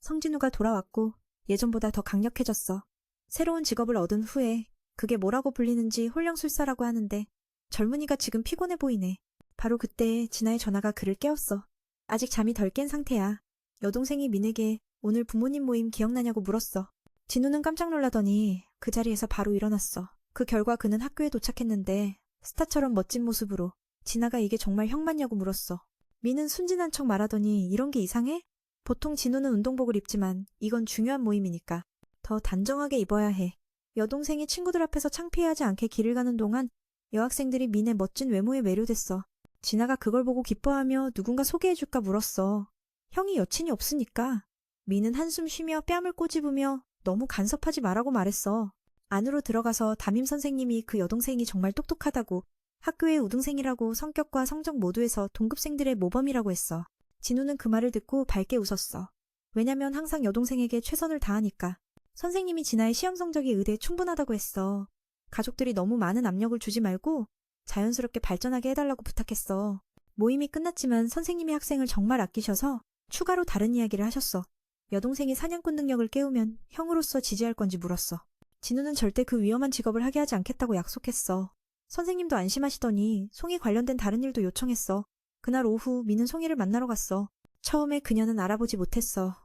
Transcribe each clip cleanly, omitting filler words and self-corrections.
성진우가 돌아왔고 예전보다 더 강력해졌어. 새로운 직업을 얻은 후에 그게 뭐라고 불리는지 홀령술사라고 하는데 젊은이가 지금 피곤해 보이네. 바로 그때 진아의 전화가 그를 깨웠어. 아직 잠이 덜 깬 상태야. 여동생이 민에게 오늘 부모님 모임 기억나냐고 물었어. 진우는 깜짝 놀라더니 그 자리에서 바로 일어났어. 그 결과 그는 학교에 도착했는데 스타처럼 멋진 모습으로 진아가 이게 정말 형 맞냐고 물었어. 민은 순진한 척 말하더니 이런 게 이상해? 보통 진우는 운동복을 입지만 이건 중요한 모임이니까 더 단정하게 입어야 해. 여동생이 친구들 앞에서 창피하지 않게 길을 가는 동안 여학생들이 민의 멋진 외모에 매료됐어. 진아가 그걸 보고 기뻐하며 누군가 소개해줄까 물었어. 형이 여친이 없으니까. 민은 한숨 쉬며 뺨을 꼬집으며 너무 간섭하지 말라고 말했어. 안으로 들어가서 담임 선생님이 그 여동생이 정말 똑똑하다고, 학교의 우등생이라고, 성격과 성적 모두에서 동급생들의 모범이라고 했어. 진우는 그 말을 듣고 밝게 웃었어. 왜냐면 항상 여동생에게 최선을 다하니까. 선생님이 진아의 시험 성적이 의대에 충분하다고 했어. 가족들이 너무 많은 압력을 주지 말고 자연스럽게 발전하게 해달라고 부탁했어. 모임이 끝났지만 선생님이 학생을 정말 아끼셔서 추가로 다른 이야기를 하셨어. 여동생이 사냥꾼 능력을 깨우면 형으로서 지지할 건지 물었어. 진우는 절대 그 위험한 직업을 하게 하지 않겠다고 약속했어. 선생님도 안심하시더니 송이 관련된 다른 일도 요청했어. 그날 오후 민은 송이를 만나러 갔어. 처음에 그녀는 알아보지 못했어.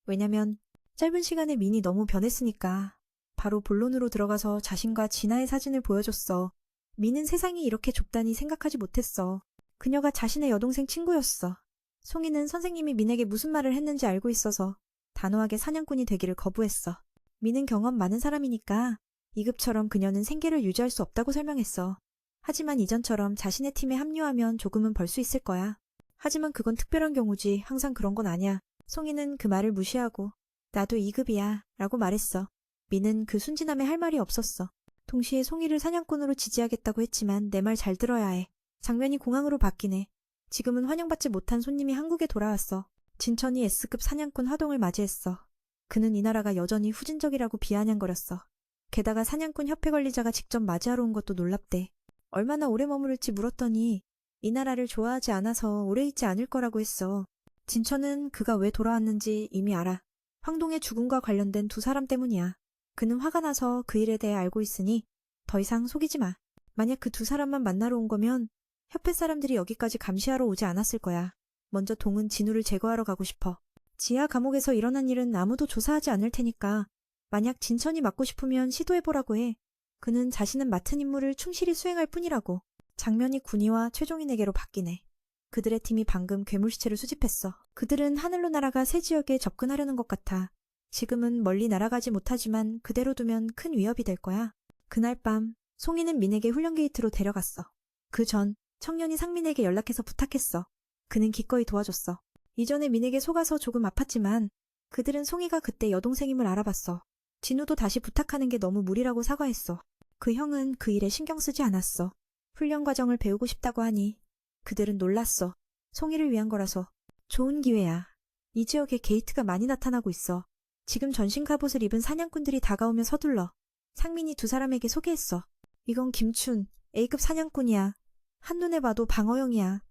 왜냐면 짧은 시간에 민이 너무 변했으니까. 바로 본론으로 들어가서 자신과 진아의 사진을 보여줬어. 민은 세상이 이렇게 좁다니 생각하지 못했어. 그녀가 자신의 여동생 친구였어. 송이는 선생님이 민에게 무슨 말을 했는지 알고 있어서 단호하게 사냥꾼이 되기를 거부했어. 민은 경험 많은 사람이니까 2급처럼 그녀는 생계를 유지할 수 없다고 설명했어. 하지만 이전처럼 자신의 팀에 합류하면 조금은 벌 수 있을 거야. 하지만 그건 특별한 경우지 항상 그런 건 아니야. 송이는 그 말을 무시하고 나도 2급이야 라고 말했어. 민은 그 순진함에 할 말이 없었어. 동시에 송이를 사냥꾼으로 지지하겠다고 했지만 내 말 잘 들어야 해. 장면이 공항으로 바뀌네. 지금은 환영받지 못한 손님이 한국에 돌아왔어. 진천이 S급 사냥꾼 화동을 맞이했어. 그는 이 나라가 여전히 후진적이라고 비아냥거렸어. 게다가 사냥꾼 협회 관리자가 직접 맞이하러 온 것도 놀랍대. 얼마나 오래 머무를지 물었더니 이 나라를 좋아하지 않아서 오래 있지 않을 거라고 했어. 진천은 그가 왜 돌아왔는지 이미 알아. 황동의 죽음과 관련된 두 사람 때문이야. 그는 화가 나서 그 일에 대해 알고 있으니 더 이상 속이지 마. 만약 그 두 사람만 만나러 온 거면 협회 사람들이 여기까지 감시하러 오지 않았을 거야. 먼저 동은 진우를 제거하러 가고 싶어. 지하 감옥에서 일어난 일은 아무도 조사하지 않을 테니까 만약 진천이 맡고 싶으면 시도해보라고 해. 그는 자신은 맡은 임무를 충실히 수행할 뿐이라고. 장면이 군이와 최종인에게로 바뀌네. 그들의 팀이 방금 괴물시체를 수집했어. 그들은 하늘로 날아가 새 지역에 접근하려는 것 같아. 지금은 멀리 날아가지 못하지만 그대로 두면 큰 위협이 될 거야. 그날 밤 송이는 민에게 훈련 게이트로 데려갔어. 그 전 청년이 상민에게 연락해서 부탁했어. 그는 기꺼이 도와줬어. 이전에 민에게 속아서 조금 아팠지만 그들은 송이가 그때 여동생임을 알아봤어. 진우도 다시 부탁하는 게 너무 무리라고 사과했어. 그 형은 그 일에 신경 쓰지 않았어. 훈련 과정을 배우고 싶다고 하니 그들은 놀랐어. 송이를 위한 거라서. 좋은 기회야. 이 지역에 게이트가 많이 나타나고 있어. 지금 전신 갑옷을 입은 사냥꾼들이 다가오며 서둘러. 상민이 두 사람에게 소개했어. 이건 김춘, A급 사냥꾼이야. 한눈에 봐도 방어용이야.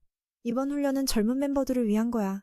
이번 훈련은 젊은 멤버들을 위한 거야.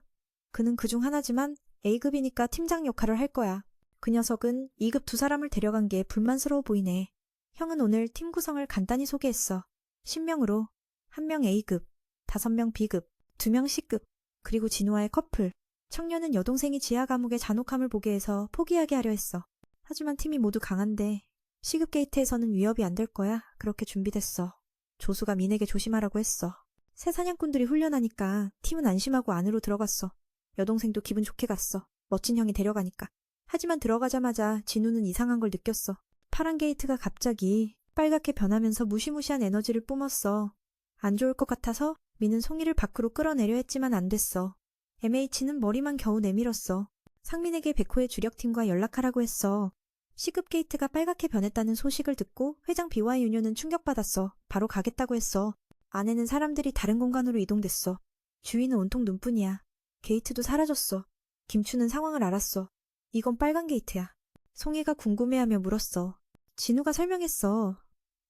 그는 그중 하나지만 A급이니까 팀장 역할을 할 거야. 그 녀석은 2급 두 사람을 데려간 게 불만스러워 보이네. 형은 오늘 팀 구성을 간단히 소개했어. 신명으로 1명 A급, 5명 B급, 2명 C급, 그리고 진우와의 커플. 청년은 여동생이 지하 감옥의 잔혹함을 보게 해서 포기하게 하려 했어. 하지만 팀이 모두 강한데 C급 게이트에서는 위협이 안 될 거야. 그렇게 준비됐어. 조수가 민에게 조심하라고 했어. 새 사냥꾼들이 훈련하니까 팀은 안심하고 안으로 들어갔어. 여동생도 기분 좋게 갔어. 멋진 형이 데려가니까. 하지만 들어가자마자 진우는 이상한 걸 느꼈어. 파란 게이트가 갑자기 빨갛게 변하면서 무시무시한 에너지를 뿜었어. 안 좋을 것 같아서 민은 송이를 밖으로 끌어내려 했지만 안 됐어. MH는 머리만 겨우 내밀었어. 상민에게 백호의 주력팀과 연락하라고 했어. C급 게이트가 빨갛게 변했다는 소식을 듣고 회장 비와의 유녀는 충격받았어. 바로 가겠다고 했어. 안에는 사람들이 다른 공간으로 이동됐어. 주위는 온통 눈뿐이야. 게이트도 사라졌어. 김추는 상황을 알았어. 이건 빨간 게이트야. 송이가 궁금해하며 물었어. 진우가 설명했어.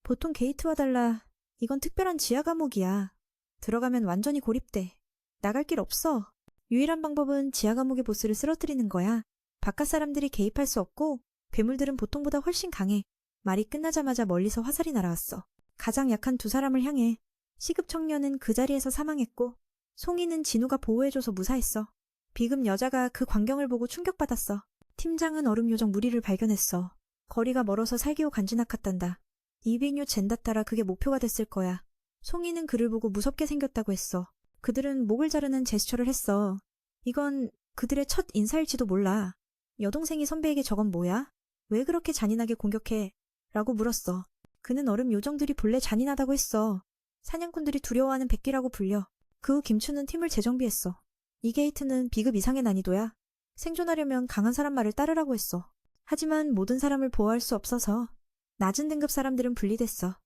보통 게이트와 달라 이건 특별한 지하 감옥이야. 들어가면 완전히 고립돼. 나갈 길 없어. 유일한 방법은 지하 감옥의 보스를 쓰러뜨리는 거야. 바깥 사람들이 개입할 수 없고 괴물들은 보통보다 훨씬 강해. 말이 끝나자마자 멀리서 화살이 날아왔어. 가장 약한 두 사람을 향해. 시급 청년은 그 자리에서 사망했고 송이는 진우가 보호해줘서 무사했어. 비급 여자가 그 광경을 보고 충격받았어. 팀장은 얼음 요정 무리를 발견했어. 거리가 멀어서 살기호 간지나갔단다. 200요 젠다 따라 그게 목표가 됐을 거야. 송이는 그를 보고 무섭게 생겼다고 했어. 그들은 목을 자르는 제스처를 했어. 이건 그들의 첫 인사일지도 몰라. 여동생이 선배에게 저건 뭐야? 왜 그렇게 잔인하게 공격해? 라고 물었어. 그는 얼음 요정들이 본래 잔인하다고 했어. 사냥꾼들이 두려워하는 백기라고 불려. 그 후 김추는 팀을 재정비했어. 이 게이트는 비급 이상의 난이도야. 생존하려면 강한 사람 말을 따르라고 했어. 하지만 모든 사람을 보호할 수 없어서 낮은 등급 사람들은 분리됐어.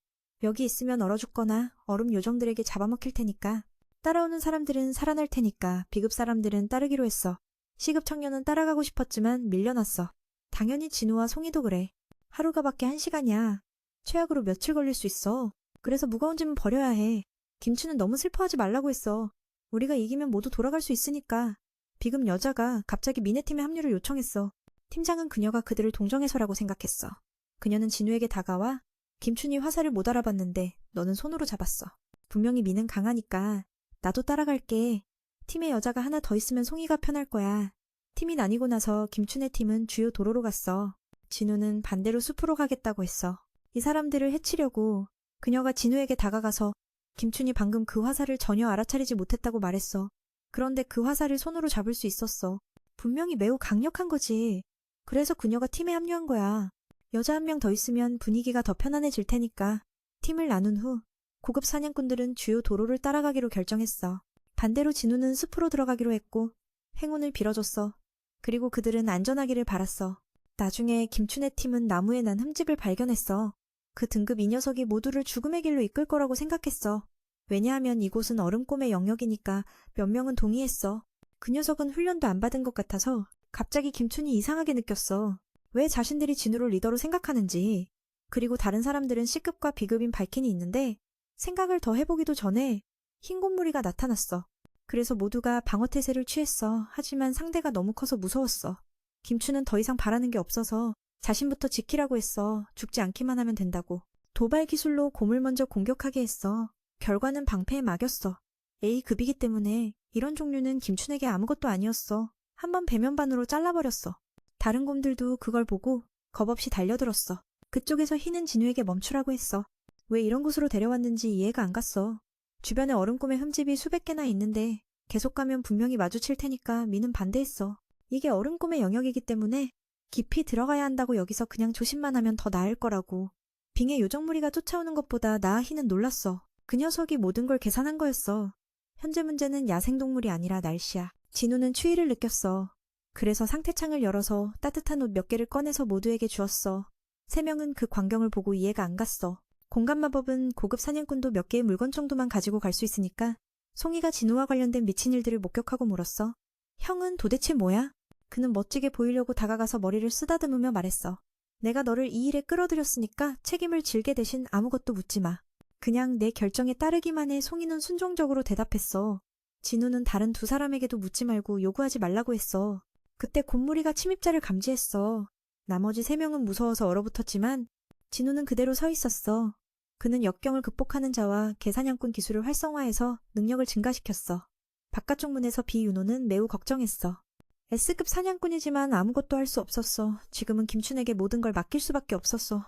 여기 있으면 얼어 죽거나 얼음 요정들에게 잡아먹힐 테니까. 따라오는 사람들은 살아날 테니까 비급 사람들은 따르기로 했어. 시급 청년은 따라가고 싶었지만 밀려났어. 당연히 진우와 송이도 그래. 하루가 밖에 1시간이야. 최악으로 며칠 걸릴 수 있어. 그래서 무거운 짐은 버려야 해. 김추는 너무 슬퍼하지 말라고 했어. 우리가 이기면 모두 돌아갈 수 있으니까. 비급 여자가 갑자기 미네팀에 합류를 요청했어. 팀장은 그녀가 그들을 동정해서라고 생각했어. 그녀는 진우에게 다가와 김춘이 화살을 못 알아봤는데 너는 손으로 잡았어. 분명히 미는 강하니까 나도 따라갈게. 팀에 여자가 하나 더 있으면 송이가 편할 거야. 팀이 나뉘고 나서 김춘의 팀은 주요 도로로 갔어. 진우는 반대로 숲으로 가겠다고 했어. 이 사람들을 해치려고. 그녀가 진우에게 다가가서 김춘이 방금 그 화살을 전혀 알아차리지 못했다고 말했어. 그런데 그 화살을 손으로 잡을 수 있었어. 분명히 매우 강력한 거지. 그래서 그녀가 팀에 합류한 거야. 여자 한 명 더 있으면 분위기가 더 편안해질 테니까. 팀을 나눈 후 고급 사냥꾼들은 주요 도로를 따라가기로 결정했어. 반대로 진우는 숲으로 들어가기로 했고 행운을 빌어줬어. 그리고 그들은 안전하기를 바랐어. 나중에 김춘의 팀은 나무에 난 흠집을 발견했어. 그 등급 이 녀석이 모두를 죽음의 길로 이끌 거라고 생각했어. 왜냐하면 이곳은 얼음꿈의 영역이니까 몇 명은 동의했어. 그 녀석은 훈련도 안 받은 것 같아서 갑자기 김춘이 이상하게 느꼈어. 왜 자신들이 진우를 리더로 생각하는지. 그리고 다른 사람들은 C급과 B급인 발킨이 있는데 생각을 더 해보기도 전에 흰 곰무리가 나타났어. 그래서 모두가 방어태세를 취했어. 하지만 상대가 너무 커서 무서웠어. 김추는 더 이상 바라는 게 없어서 자신부터 지키라고 했어. 죽지 않기만 하면 된다고. 도발 기술로 곰을 먼저 공격하게 했어. 결과는 방패에 막였어. A급이기 때문에 이런 종류는 김춘에게 아무것도 아니었어. 한번 배면반으로 잘라버렸어. 다른 곰들도 그걸 보고 겁없이 달려들었어. 그쪽에서 흰은 진우에게 멈추라고 했어. 왜 이런 곳으로 데려왔는지 이해가 안 갔어. 주변에 얼음꿈의 흠집이 수백 개나 있는데 계속 가면 분명히 마주칠 테니까 미는 반대했어. 이게 얼음꿈의 영역이기 때문에 깊이 들어가야 한다고 여기서 그냥 조심만 하면 더 나을 거라고. 빙의 요정무리가 쫓아오는 것보다 나 희는 놀랐어. 그 녀석이 모든 걸 계산한 거였어. 현재 문제는 야생동물이 아니라 날씨야. 진우는 추위를 느꼈어. 그래서 상태창을 열어서 따뜻한 옷 몇 개를 꺼내서 모두에게 주었어. 3명은 그 광경을 보고 이해가 안 갔어. 공간마법은 고급 사냥꾼도 몇 개의 물건 정도만 가지고 갈 수 있으니까 송이가 진우와 관련된 미친 일들을 목격하고 물었어. 형은 도대체 뭐야? 그는 멋지게 보이려고 다가가서 머리를 쓰다듬으며 말했어. 내가 너를 이 일에 끌어들였으니까 책임을 질게 대신 아무것도 묻지 마. 그냥 내 결정에 따르기만 해. 송이는 순종적으로 대답했어. 진우는 다른 두 사람에게도 묻지 말고 요구하지 말라고 했어. 그때 곰무리가 침입자를 감지했어. 나머지 3명은 무서워서 얼어붙었지만 진우는 그대로 서 있었어. 그는 역경을 극복하는 자와 개사냥꾼 기술을 활성화해서 능력을 증가시켰어. 바깥쪽 문에서 비윤호는 매우 걱정했어. S급 사냥꾼이지만 아무것도 할 수 없었어. 지금은 김춘에게 모든 걸 맡길 수밖에 없었어.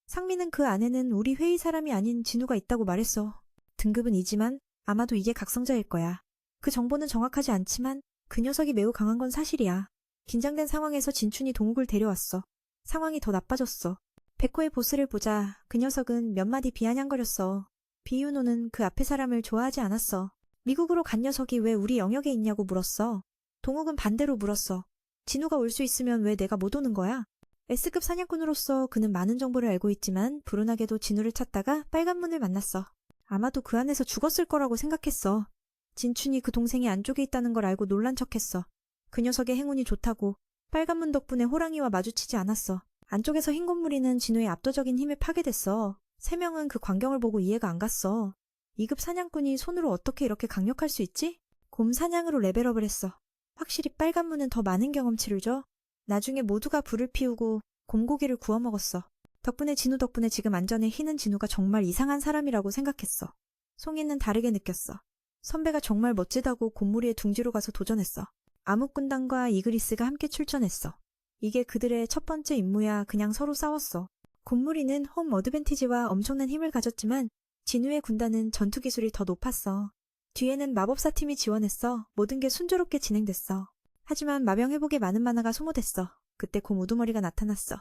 상민은 그 안에는 우리 회의 사람이 아닌 진우가 있다고 말했어. 등급은 이지만 아마도 이게 각성자일 거야. 그 정보는 정확하지 않지만 그 녀석이 매우 강한 건 사실이야. 긴장된 상황에서 진춘이 동욱을 데려왔어. 상황이 더 나빠졌어. 백호의 보스를 보자 그 녀석은 몇 마디 비아냥거렸어. 비윤호는 그 앞에 사람을 좋아하지 않았어. 미국으로 간 녀석이 왜 우리 영역에 있냐고 물었어. 동욱은 반대로 물었어. 진우가 올 수 있으면 왜 내가 못 오는 거야? S급 사냥꾼으로서 그는 많은 정보를 알고 있지만 불운하게도 진우를 찾다가 빨간 문을 만났어. 아마도 그 안에서 죽었을 거라고 생각했어. 진춘이 그 동생이 안쪽에 있다는 걸 알고 놀란 척했어. 그 녀석의 행운이 좋다고. 빨간 문 덕분에 호랑이와 마주치지 않았어. 안쪽에서 흰 곰무리는 진우의 압도적인 힘에 파괴됐어. 3명은 그 광경을 보고 이해가 안 갔어. 2급 사냥꾼이 손으로 어떻게 이렇게 강력할 수 있지? 곰 사냥으로 레벨업을 했어. 확실히 빨간 문은 더 많은 경험치를 줘. 나중에 모두가 불을 피우고 곰고기를 구워 먹었어. 덕분에 진우 덕분에 지금 안전에 희는 진우가 정말 이상한 사람이라고 생각했어. 송이는 다르게 느꼈어. 선배가 정말 멋지다고 곰무리의 둥지로 가서 도전했어. 암흑군단과 이그리스가 함께 출전했어. 이게 그들의 첫 번째 임무야. 그냥 서로 싸웠어. 곰무리는 홈 어드밴티지와 엄청난 힘을 가졌지만 진우의 군단은 전투 기술이 더 높았어. 뒤에는 마법사 팀이 지원했어. 모든 게 순조롭게 진행됐어. 하지만 마병 회복에 많은 만화가 소모됐어. 그때 곰 우두머리가 나타났어.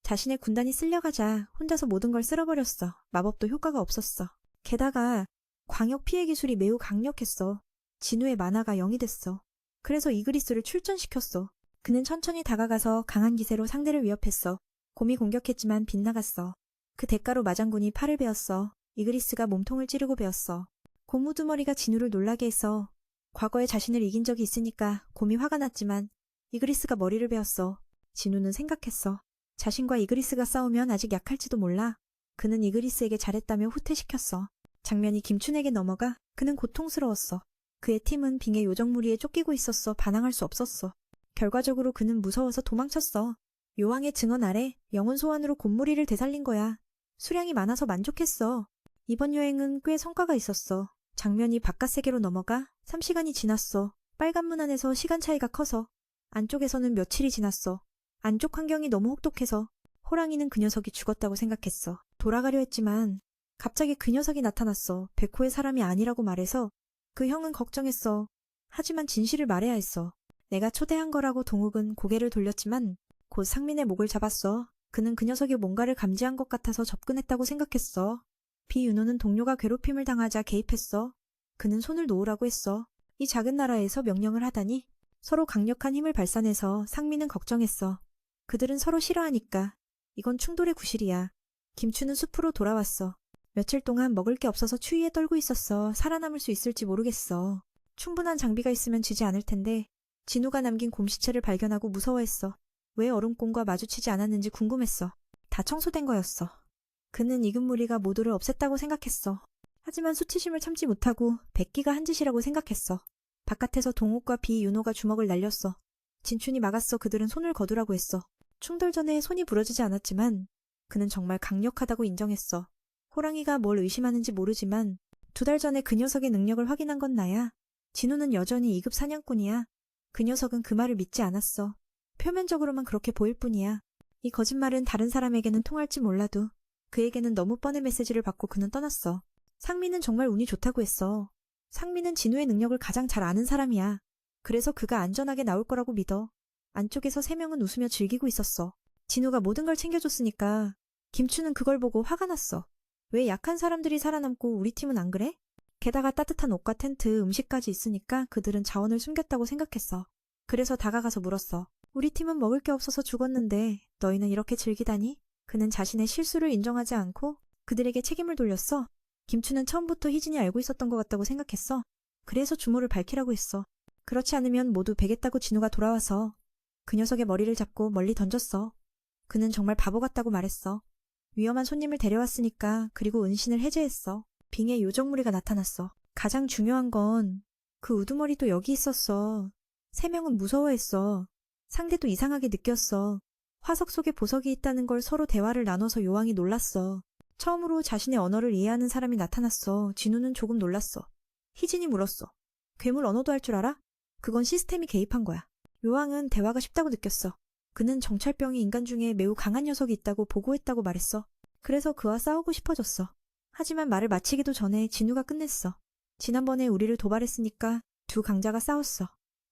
자신의 군단이 쓸려가자 혼자서 모든 걸 쓸어버렸어. 마법도 효과가 없었어. 게다가 광역 피해 기술이 매우 강력했어. 진우의 만화가 0이 됐어. 그래서 이그리스를 출전시켰어. 그는 천천히 다가가서 강한 기세로 상대를 위협했어. 곰이 공격했지만 빗나갔어. 그 대가로 마장군이 팔을 베었어. 이그리스가 몸통을 찌르고 베었어. 곰 우두머리가 진우를 놀라게 했어. 과거에 자신을 이긴 적이 있으니까 곰이 화가 났지만 이그리스가 머리를 베었어. 진우는 생각했어. 자신과 이그리스가 싸우면 아직 약할지도 몰라. 그는 이그리스에게 잘했다며 후퇴시켰어. 장면이 김춘에게 넘어가 그는 고통스러웠어. 그의 팀은 빙의 요정무리에 쫓기고 있었어. 반항할 수 없었어. 결과적으로 그는 무서워서 도망쳤어. 요왕의 증언 아래 영혼 소환으로 곰무리를 되살린 거야. 수량이 많아서 만족했어. 이번 여행은 꽤 성과가 있었어. 장면이 바깥 세계로 넘어가 3시간이 지났어. 빨간 문 안에서 시간 차이가 커서. 안쪽에서는 며칠이 지났어. 안쪽 환경이 너무 혹독해서 호랑이는 그 녀석이 죽었다고 생각했어. 돌아가려 했지만 갑자기 그 녀석이 나타났어. 백호의 사람이 아니라고 말해서 그 형은 걱정했어. 하지만 진실을 말해야 했어. 내가 초대한 거라고 동욱은 고개를 돌렸지만 곧 상민의 목을 잡았어. 그는 그 녀석이 뭔가를 감지한 것 같아서 접근했다고 생각했어. 비윤호는 동료가 괴롭힘을 당하자 개입했어. 그는 손을 놓으라고 했어. 이 작은 나라에서 명령을 하다니. 서로 강력한 힘을 발산해서 상민은 걱정했어. 그들은 서로 싫어하니까. 이건 충돌의 구실이야. 김추는 숲으로 돌아왔어. 며칠 동안 먹을 게 없어서 추위에 떨고 있었어. 살아남을 수 있을지 모르겠어. 충분한 장비가 있으면 지지 않을 텐데. 진우가 남긴 곰시체를 발견하고 무서워했어. 왜 얼음곰과 마주치지 않았는지 궁금했어. 다 청소된 거였어. 그는 익은 무리가 모두를 없앴다고 생각했어. 하지만 수치심을 참지 못하고 백기가 한 짓이라고 생각했어. 바깥에서 동욱과 비윤호가 주먹을 날렸어. 진춘이 막았어. 그들은 손을 거두라고 했어. 충돌 전에 손이 부러지지 않았지만 그는 정말 강력하다고 인정했어. 호랑이가 뭘 의심하는지 모르지만 2달 전에 그 녀석의 능력을 확인한 건 나야. 진우는 여전히 2급 사냥꾼이야. 그 녀석은 그 말을 믿지 않았어. 표면적으로만 그렇게 보일 뿐이야. 이 거짓말은 다른 사람에게는 통할지 몰라도 그에게는 너무 뻔한 메시지를 받고 그는 떠났어. 상민은 정말 운이 좋다고 했어. 상민은 진우의 능력을 가장 잘 아는 사람이야. 그래서 그가 안전하게 나올 거라고 믿어. 안쪽에서 3명은 웃으며 즐기고 있었어. 진우가 모든 걸 챙겨줬으니까. 김추는 그걸 보고 화가 났어. 왜 약한 사람들이 살아남고 우리 팀은 안 그래? 게다가 따뜻한 옷과 텐트, 음식까지 있으니까 그들은 자원을 숨겼다고 생각했어. 그래서 다가가서 물었어. 우리 팀은 먹을 게 없어서 죽었는데 너희는 이렇게 즐기다니? 그는 자신의 실수를 인정하지 않고 그들에게 책임을 돌렸어. 김추는 처음부터 희진이 알고 있었던 것 같다고 생각했어. 그래서 주모를 밝히라고 했어. 그렇지 않으면 모두 베겠다고 진우가 돌아와서 그 녀석의 머리를 잡고 멀리 던졌어. 그는 정말 바보 같다고 말했어. 위험한 손님을 데려왔으니까. 그리고 은신을 해제했어. 빙의 요정무리가 나타났어. 가장 중요한 건 그 우두머리도 여기 있었어. 3명은 무서워했어. 상대도 이상하게 느꼈어. 화석 속에 보석이 있다는 걸 서로 대화를 나눠서 요왕이 놀랐어. 처음으로 자신의 언어를 이해하는 사람이 나타났어. 진우는 조금 놀랐어. 희진이 물었어. 괴물 언어도 할 줄 알아? 그건 시스템이 개입한 거야. 요왕은 대화가 쉽다고 느꼈어. 그는 정찰병이 인간 중에 매우 강한 녀석이 있다고 보고했다고 말했어. 그래서 그와 싸우고 싶어졌어. 하지만 말을 마치기도 전에 진우가 끝냈어. 지난번에 우리를 도발했으니까 2 강자가 싸웠어.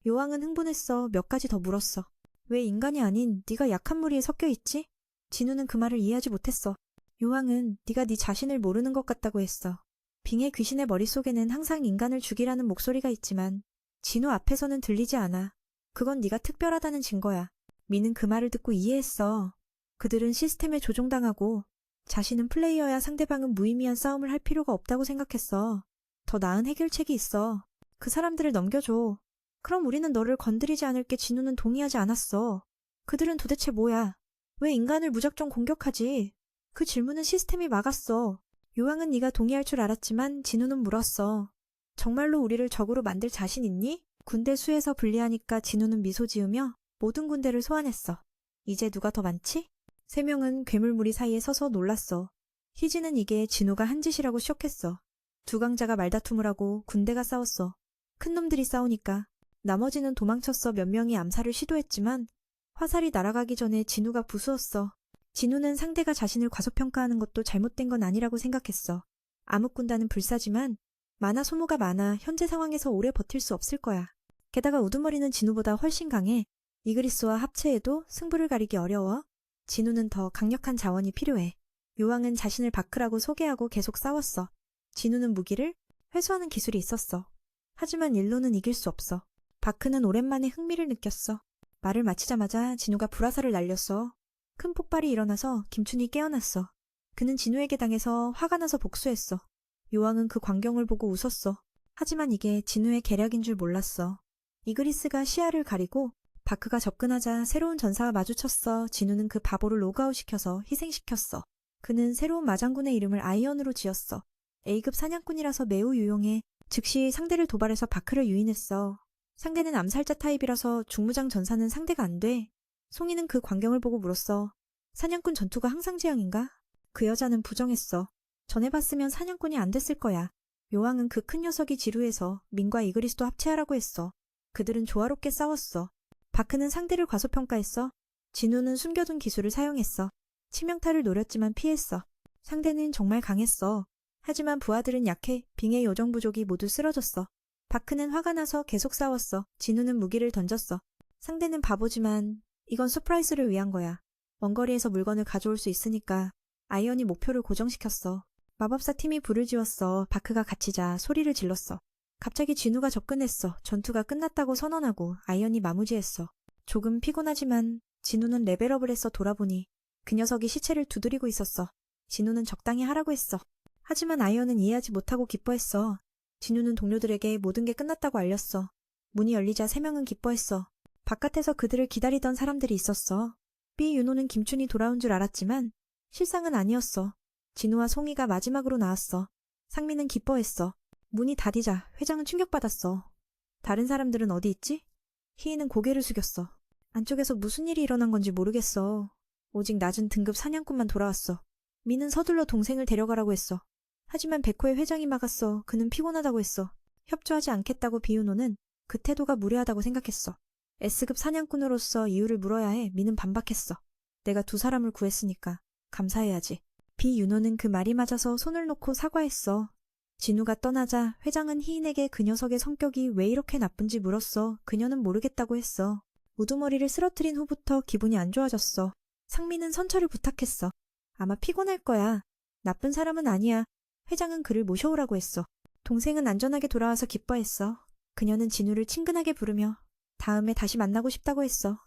요왕은 흥분했어. 몇 가지 더 물었어. 왜 인간이 아닌 네가 약한 무리에 섞여 있지? 진우는 그 말을 이해하지 못했어. 요왕은 네가 네 자신을 모르는 것 같다고 했어. 빙의 귀신의 머릿속에는 항상 인간을 죽이라는 목소리가 있지만 진우 앞에서는 들리지 않아. 그건 네가 특별하다는 증거야. 미는 그 말을 듣고 이해했어. 그들은 시스템에 조종당하고 자신은 플레이어야 상대방은 무의미한 싸움을 할 필요가 없다고 생각했어. 더 나은 해결책이 있어. 그 사람들을 넘겨줘. 그럼 우리는 너를 건드리지 않을게. 진우는 동의하지 않았어. 그들은 도대체 뭐야? 왜 인간을 무작정 공격하지? 그 질문은 시스템이 막았어. 요왕은 네가 동의할 줄 알았지만 진우는 물었어. 정말로 우리를 적으로 만들 자신 있니? 군대 수에서 분리하니까 진우는 미소 지으며 모든 군대를 소환했어. 이제 누가 더 많지? 3명은 괴물무리 사이에 서서 놀랐어. 희진은 이게 진우가 한 짓이라고 쇼했어. 두 강자가 말다툼을 하고 군대가 싸웠어. 큰 놈들이 싸우니까. 나머지는 도망쳤어. 몇 명이 암살을 시도했지만 화살이 날아가기 전에 진우가 부수었어. 진우는 상대가 자신을 과소평가하는 것도 잘못된 건 아니라고 생각했어. 암흑군단은 불사지만 만화 소모가 많아 현재 상황에서 오래 버틸 수 없을 거야. 게다가 우두머리는 진우보다 훨씬 강해. 이그리스와 합체해도 승부를 가리기 어려워. 진우는 더 강력한 자원이 필요해. 요왕은 자신을 바크라고 소개하고 계속 싸웠어. 진우는 무기를 회수하는 기술이 있었어. 하지만 일로는 이길 수 없어. 바크는 오랜만에 흥미를 느꼈어. 말을 마치자마자 진우가 불화살을 날렸어. 큰 폭발이 일어나서 김춘이 깨어났어. 그는 진우에게 당해서 화가 나서 복수했어. 요왕은 그 광경을 보고 웃었어. 하지만 이게 진우의 계략인 줄 몰랐어. 이그리스가 시야를 가리고 바크가 접근하자 새로운 전사와 마주쳤어. 진우는 그 바보를 로그아웃시켜서 희생시켰어. 그는 새로운 마장군의 이름을 아이언으로 지었어. A급 사냥꾼이라서 매우 유용해. 즉시 상대를 도발해서 바크를 유인했어. 상대는 암살자 타입이라서 중무장 전사는 상대가 안 돼. 송이는 그 광경을 보고 물었어. 사냥꾼 전투가 항상 재앙인가? 그 여자는 부정했어. 전에 봤으면 사냥꾼이 안 됐을 거야. 요왕은 그 큰 녀석이 지루해서 민과 이그리스도 합체하라고 했어. 그들은 조화롭게 싸웠어. 바크는 상대를 과소평가했어. 진우는 숨겨둔 기술을 사용했어. 치명타를 노렸지만 피했어. 상대는 정말 강했어. 하지만 부하들은 약해. 빙의 요정 부족이 모두 쓰러졌어. 바크는 화가 나서 계속 싸웠어. 진우는 무기를 던졌어. 상대는 바보지만 이건 서프라이즈를 위한 거야. 먼 거리에서 물건을 가져올 수 있으니까. 아이언이 목표를 고정시켰어. 마법사 팀이 불을 지웠어. 바크가 갇히자 소리를 질렀어. 갑자기 진우가 접근했어. 전투가 끝났다고 선언하고 아이언이 마무지했어. 조금 피곤하지만 진우는 레벨업을 했어. 돌아보니 그 녀석이 시체를 두드리고 있었어. 진우는 적당히 하라고 했어. 하지만 아이언은 이해하지 못하고 기뻐했어. 진우는 동료들에게 모든 게 끝났다고 알렸어. 문이 열리자 3명은 기뻐했어. 바깥에서 그들을 기다리던 사람들이 있었어. B 윤호는 김춘이 돌아온 줄 알았지만 실상은 아니었어. 진우와 송이가 마지막으로 나왔어. 상민은 기뻐했어. 문이 닫히자 회장은 충격받았어. 다른 사람들은 어디 있지? 희희는 고개를 숙였어. 안쪽에서 무슨 일이 일어난 건지 모르겠어. 오직 낮은 등급 사냥꾼만 돌아왔어. 미는 서둘러 동생을 데려가라고 했어. 하지만 백호의 회장이 막았어. 그는 피곤하다고 했어. 협조하지 않겠다고 비윤호는 그 태도가 무례하다고 생각했어. S급 사냥꾼으로서 이유를 물어야 해. 미는 반박했어. 내가 2사람을 구했으니까 감사해야지. 비윤호는 그 말이 맞아서 손을 놓고 사과했어. 진우가 떠나자 회장은 희인에게 그 녀석의 성격이 왜 이렇게 나쁜지 물었어. 그녀는 모르겠다고 했어. 우두머리를 쓰러뜨린 후부터 기분이 안 좋아졌어. 상민은 선처를 부탁했어. 아마 피곤할 거야. 나쁜 사람은 아니야. 회장은 그를 모셔오라고 했어. 동생은 안전하게 돌아와서 기뻐했어. 그녀는 진우를 친근하게 부르며 다음에 다시 만나고 싶다고 했어.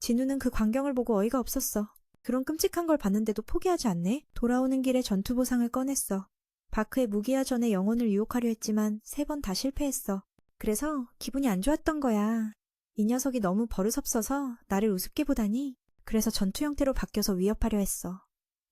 진우는 그 광경을 보고 어이가 없었어. 그런 끔찍한 걸 봤는데도 포기하지 않네? 돌아오는 길에 전투 보상을 꺼냈어. 바크의 무기화전에 영혼을 유혹하려 했지만 3번 다 실패했어. 그래서 기분이 안 좋았던 거야. 이 녀석이 너무 버릇없어서 나를 우습게 보다니. 그래서 전투 형태로 바뀌어서 위협하려 했어.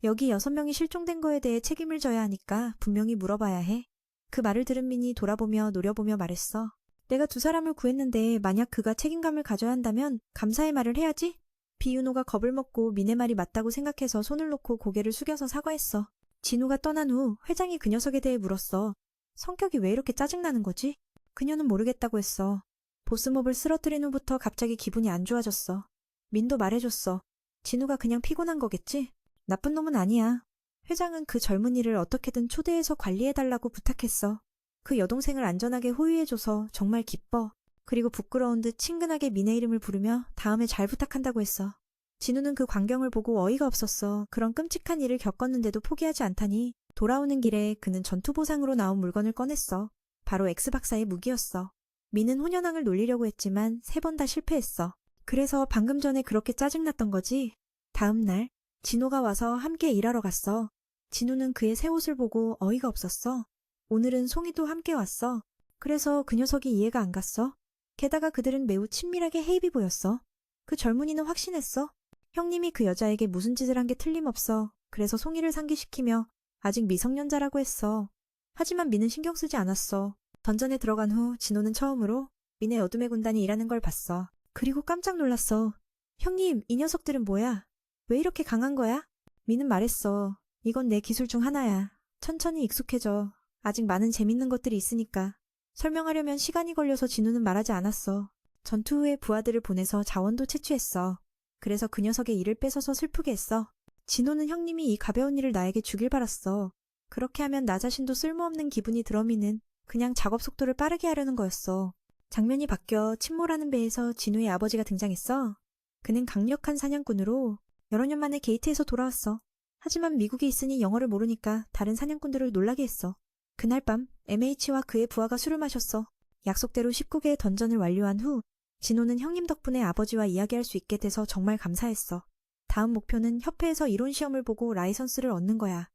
여기 6명이 실종된 거에 대해 책임을 져야 하니까 분명히 물어봐야 해. 그 말을 들은 민이 돌아보며 노려보며 말했어. 내가 2사람을 구했는데 만약 그가 책임감을 가져야 한다면 감사의 말을 해야지? 비윤호가 겁을 먹고 민의 말이 맞다고 생각해서 손을 놓고 고개를 숙여서 사과했어. 진우가 떠난 후 회장이 그 녀석에 대해 물었어. 성격이 왜 이렇게 짜증나는 거지? 그녀는 모르겠다고 했어. 보스몹을 쓰러뜨린 후부터 갑자기 기분이 안 좋아졌어. 민도 말해줬어. 진우가 그냥 피곤한 거겠지? 나쁜 놈은 아니야. 회장은 그 젊은이를 어떻게든 초대해서 관리해달라고 부탁했어. 그 여동생을 안전하게 호위해줘서 정말 기뻐. 그리고 부끄러운 듯 친근하게 민의 이름을 부르며 다음에 잘 부탁한다고 했어. 진우는 그 광경을 보고 어이가 없었어. 그런 끔찍한 일을 겪었는데도 포기하지 않다니. 돌아오는 길에 그는 전투 보상으로 나온 물건을 꺼냈어. 바로 엑스박사의 무기였어. 민은 혼연왕을 놀리려고 했지만 3번 다 실패했어. 그래서 방금 전에 그렇게 짜증났던 거지. 다음 날 진호가 와서 함께 일하러 갔어. 진우는 그의 새 옷을 보고 어이가 없었어. 오늘은 송이도 함께 왔어. 그래서 그 녀석이 이해가 안 갔어. 게다가 그들은 매우 친밀하게 헤이비 보였어. 그 젊은이는 확신했어. 형님이 그 여자에게 무슨 짓을 한 게 틀림없어. 그래서 송이를 상기시키며 아직 미성년자라고 했어. 하지만 민은 신경 쓰지 않았어. 던전에 들어간 후 진호는 처음으로 민의 어둠의 군단이 일하는 걸 봤어. 그리고 깜짝 놀랐어. 형님, 이 녀석들은 뭐야? 왜 이렇게 강한 거야? 민은 말했어. 이건 내 기술 중 하나야. 천천히 익숙해져. 아직 많은 재밌는 것들이 있으니까. 설명하려면 시간이 걸려서 진우는 말하지 않았어. 전투 후에 부하들을 보내서 자원도 채취했어. 그래서 그 녀석의 일을 뺏어서 슬프게 했어. 진우는 형님이 이 가벼운 일을 나에게 주길 바랐어. 그렇게 하면 나 자신도 쓸모없는 기분이 들어. 민은 그냥 작업 속도를 빠르게 하려는 거였어. 장면이 바뀌어 침몰하는 배에서 진우의 아버지가 등장했어. 그는 강력한 사냥꾼으로 여러 년 만에 게이트에서 돌아왔어. 하지만 미국에 있으니 영어를 모르니까 다른 사냥꾼들을 놀라게 했어. 그날 밤 MH와 그의 부하가 술을 마셨어. 약속대로 19개의 던전을 완료한 후 진호는 형님 덕분에 아버지와 이야기할 수 있게 돼서 정말 감사했어. 다음 목표는 협회에서 이론 시험을 보고 라이선스를 얻는 거야.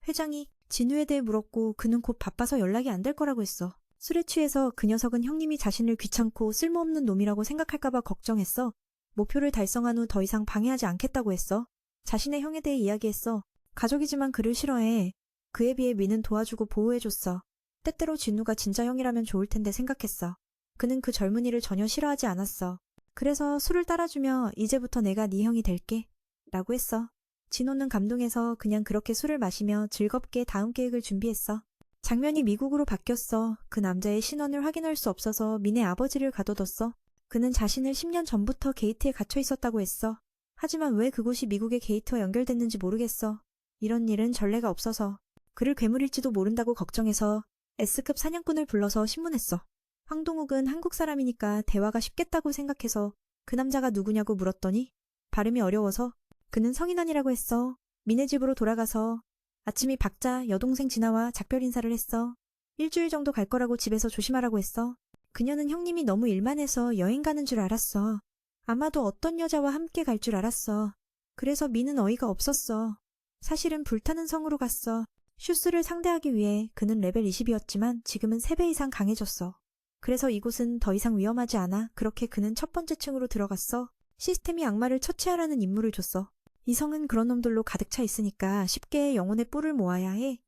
회장이 진우에 대해 물었고 그는 곧 바빠서 연락이 안 될 거라고 했어. 술에 취해서 그 녀석은 형님이 자신을 귀찮고 쓸모없는 놈이라고 생각할까봐 걱정했어. 목표를 달성한 후 더 이상 방해하지 않겠다고 했어. 자신의 형에 대해 이야기했어. 가족이지만 그를 싫어해. 그에 비해 민은 도와주고 보호해줬어. 때때로 진우가 진짜 형이라면 좋을 텐데 생각했어. 그는 그 젊은이를 전혀 싫어하지 않았어. 그래서 술을 따라주며 이제부터 내가 네 형이 될게 라고 했어. 진호는 감동해서 그냥 그렇게 술을 마시며 즐겁게 다음 계획을 준비했어. 장면이 미국으로 바뀌었어. 그 남자의 신원을 확인할 수 없어서 민의 아버지를 가둬뒀어. 그는 자신을 10년 전부터 게이트에 갇혀 있었다고 했어. 하지만 왜 그곳이 미국의 게이트와 연결됐는지 모르겠어. 이런 일은 전례가 없어서. 그를 괴물일지도 모른다고 걱정해서 S급 사냥꾼을 불러서 신문했어. 황동욱은 한국 사람이니까 대화가 쉽겠다고 생각해서 그 남자가 누구냐고 물었더니 발음이 어려워서 그는 성인환이라고 했어. 민의 집으로 돌아가서 아침이 밝자 여동생 진아와 작별 인사를 했어. 일주일 정도 갈 거라고 집에서 조심하라고 했어. 그녀는 형님이 너무 일만 해서 여행 가는 줄 알았어. 아마도 어떤 여자와 함께 갈 줄 알았어. 그래서 민은 어이가 없었어. 사실은 불타는 성으로 갔어. 슈스를 상대하기 위해 그는 레벨 20이었지만 지금은 3배 이상 강해졌어. 그래서 이곳은 더 이상 위험하지 않아. 그렇게 그는 첫 번째 층으로 들어갔어. 시스템이 악마를 처치하라는 임무를 줬어. 이 성은 그런 놈들로 가득 차 있으니까 쉽게 영혼의 뿔을 모아야 해.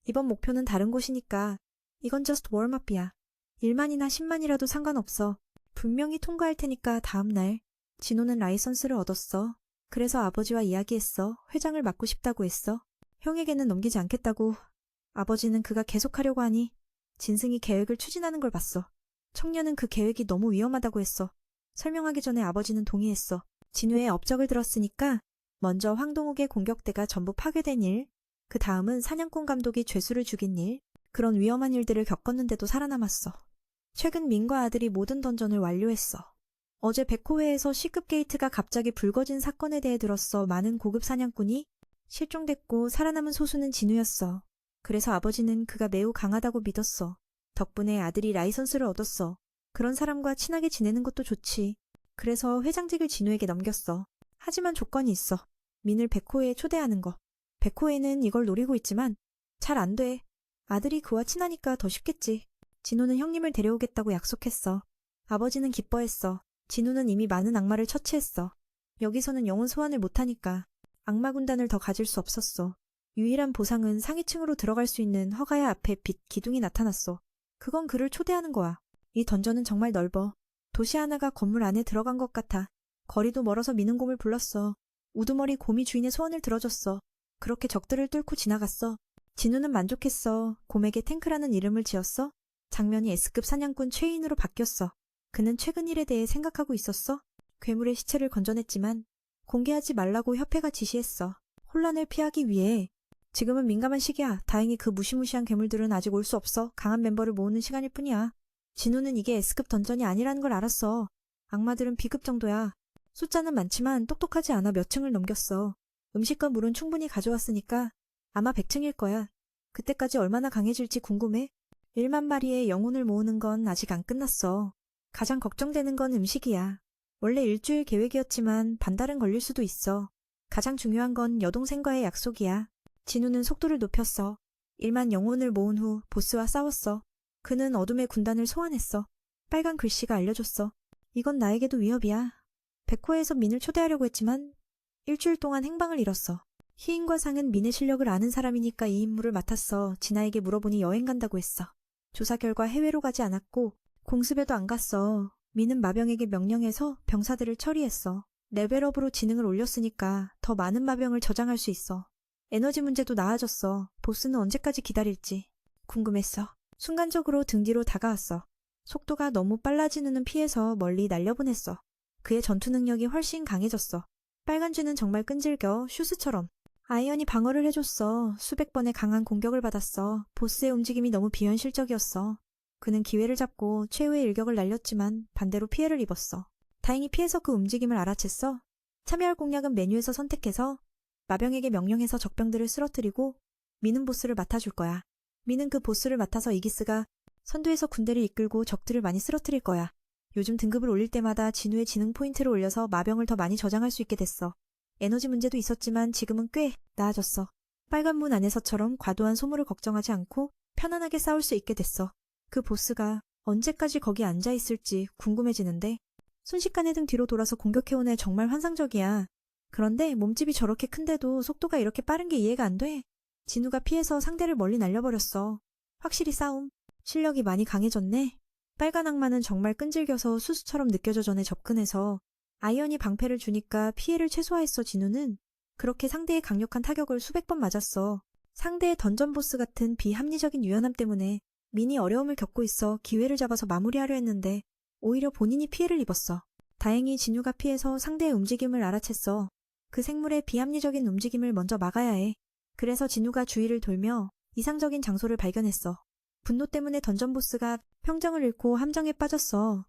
이번 목표는 다른 곳이니까 이건 just warm-up이야. 1만이나 10만이라도 상관없어. 분명히 통과할 테니까 다음 날. 진호는 라이선스를 얻었어. 그래서 아버지와 이야기했어. 회장을 맡고 싶다고 했어. 형에게는 넘기지 않겠다고. 아버지는 그가 계속하려고 하니 진승이 계획을 추진하는 걸 봤어. 청년은 그 계획이 너무 위험하다고 했어. 설명하기 전에 아버지는 동의했어. 진우의 업적을 들었으니까 먼저 황동욱의 공격대가 전부 파괴된 일, 그 다음은 사냥꾼 감독이 죄수를 죽인 일, 그런 위험한 일들을 겪었는데도 살아남았어. 최근 민과 아들이 모든 던전을 완료했어. 어제 백호회에서 C급 게이트가 갑자기 불거진 사건에 대해 들었어. 많은 고급 사냥꾼이 실종됐고 살아남은 소수는 진우였어. 그래서 아버지는 그가 매우 강하다고 믿었어. 덕분에 아들이 라이선스를 얻었어. 그런 사람과 친하게 지내는 것도 좋지. 그래서 회장직을 진우에게 넘겼어. 하지만 조건이 있어. 민을 백호회에 초대하는 거. 백호회는 이걸 노리고 있지만 잘 안 돼. 아들이 그와 친하니까 더 쉽겠지. 진우는 형님을 데려오겠다고 약속했어. 아버지는 기뻐했어. 진우는 이미 많은 악마를 처치했어. 여기서는 영혼 소환을 못하니까 악마 군단을 더 가질 수 없었어. 유일한 보상은 상위층으로 들어갈 수 있는 허가야 앞에 빛 기둥이 나타났어. 그건 그를 초대하는 거야. 이 던전은 정말 넓어. 도시 하나가 건물 안에 들어간 것 같아. 거리도 멀어서 미는 곰을 불렀어. 우두머리 곰이 주인의 소원을 들어줬어. 그렇게 적들을 뚫고 지나갔어. 진우는 만족했어. 곰에게 탱크라는 이름을 지었어. 장면이 S급 사냥꾼 최인으로 바뀌었어. 그는 최근 일에 대해 생각하고 있었어. 괴물의 시체를 건져냈지만 공개하지 말라고 협회가 지시했어. 혼란을 피하기 위해. 지금은 민감한 시기야. 다행히 그 무시무시한 괴물들은 아직 올 수 없어. 강한 멤버를 모으는 시간일 뿐이야. 진우는 이게 S급 던전이 아니라는 걸 알았어. 악마들은 B급 정도야. 숫자는 많지만 똑똑하지 않아 몇 층을 넘겼어. 음식과 물은 충분히 가져왔으니까 아마 100층일 거야. 그때까지 얼마나 강해질지 궁금해. 1만 마리의 영혼을 모으는 건 아직 안 끝났어. 가장 걱정되는 건 음식이야. 원래 일주일 계획이었지만 반달은 걸릴 수도 있어. 가장 중요한 건 여동생과의 약속이야. 진우는 속도를 높였어. 1만 영혼을 모은 후 보스와 싸웠어. 그는 어둠의 군단을 소환했어. 빨간 글씨가 알려줬어. 이건 나에게도 위협이야. 백호에서 민을 초대하려고 했지만 일주일 동안 행방을 잃었어. 희인과 상은 민의 실력을 아는 사람이니까 이 임무를 맡았어. 진아에게 물어보니 여행 간다고 했어. 조사 결과 해외로 가지 않았고 공습에도 안 갔어. 민은 마병에게 명령해서 병사들을 처리했어. 레벨업으로 지능을 올렸으니까 더 많은 마병을 저장할 수 있어. 에너지 문제도 나아졌어. 보스는 언제까지 기다릴지 궁금했어. 순간적으로 등 뒤로 다가왔어. 속도가 너무 빨라지는 피해서 멀리 날려보냈어. 그의 전투 능력이 훨씬 강해졌어. 빨간 쥐는 정말 끈질겨 슈스처럼. 아이언이 방어를 해줬어. 수백 번의 강한 공격을 받았어. 보스의 움직임이 너무 비현실적이었어. 그는 기회를 잡고 최후의 일격을 날렸지만 반대로 피해를 입었어. 다행히 피해서 그 움직임을 알아챘어. 참여할 공략은 메뉴에서 선택해서 마병에게 명령해서 적병들을 쓰러뜨리고 미는 보스를 맡아줄 거야. 미는 그 보스를 맡아서 이기스가 선두에서 군대를 이끌고 적들을 많이 쓰러뜨릴 거야. 요즘 등급을 올릴 때마다 진우의 지능 포인트를 올려서 마병을 더 많이 저장할 수 있게 됐어. 에너지 문제도 있었지만 지금은 꽤 나아졌어. 빨간 문 안에서처럼 과도한 소모를 걱정하지 않고 편안하게 싸울 수 있게 됐어. 그 보스가 언제까지 거기 앉아있을지 궁금해지는데 순식간에 등 뒤로 돌아서 공격해온 애 정말 환상적이야. 그런데 몸집이 저렇게 큰데도 속도가 이렇게 빠른 게 이해가 안 돼. 진우가 피해서 상대를 멀리 날려버렸어. 확실히 싸움 실력이 많이 강해졌네. 빨간 악마는 정말 끈질겨서 수수처럼 느껴져 전에 접근해서 아이언이 방패를 주니까 피해를 최소화했어. 진우는 그렇게 상대의 강력한 타격을 수백 번 맞았어. 상대의 던전 보스 같은 비합리적인 유연함 때문에 민이 어려움을 겪고 있어 기회를 잡아서 마무리하려 했는데 오히려 본인이 피해를 입었어. 다행히 진우가 피해서 상대의 움직임을 알아챘어. 그 생물의 비합리적인 움직임을 먼저 막아야 해. 그래서 진우가 주위를 돌며 이상적인 장소를 발견했어. 분노 때문에 던전 보스가 평정을 잃고 함정에 빠졌어.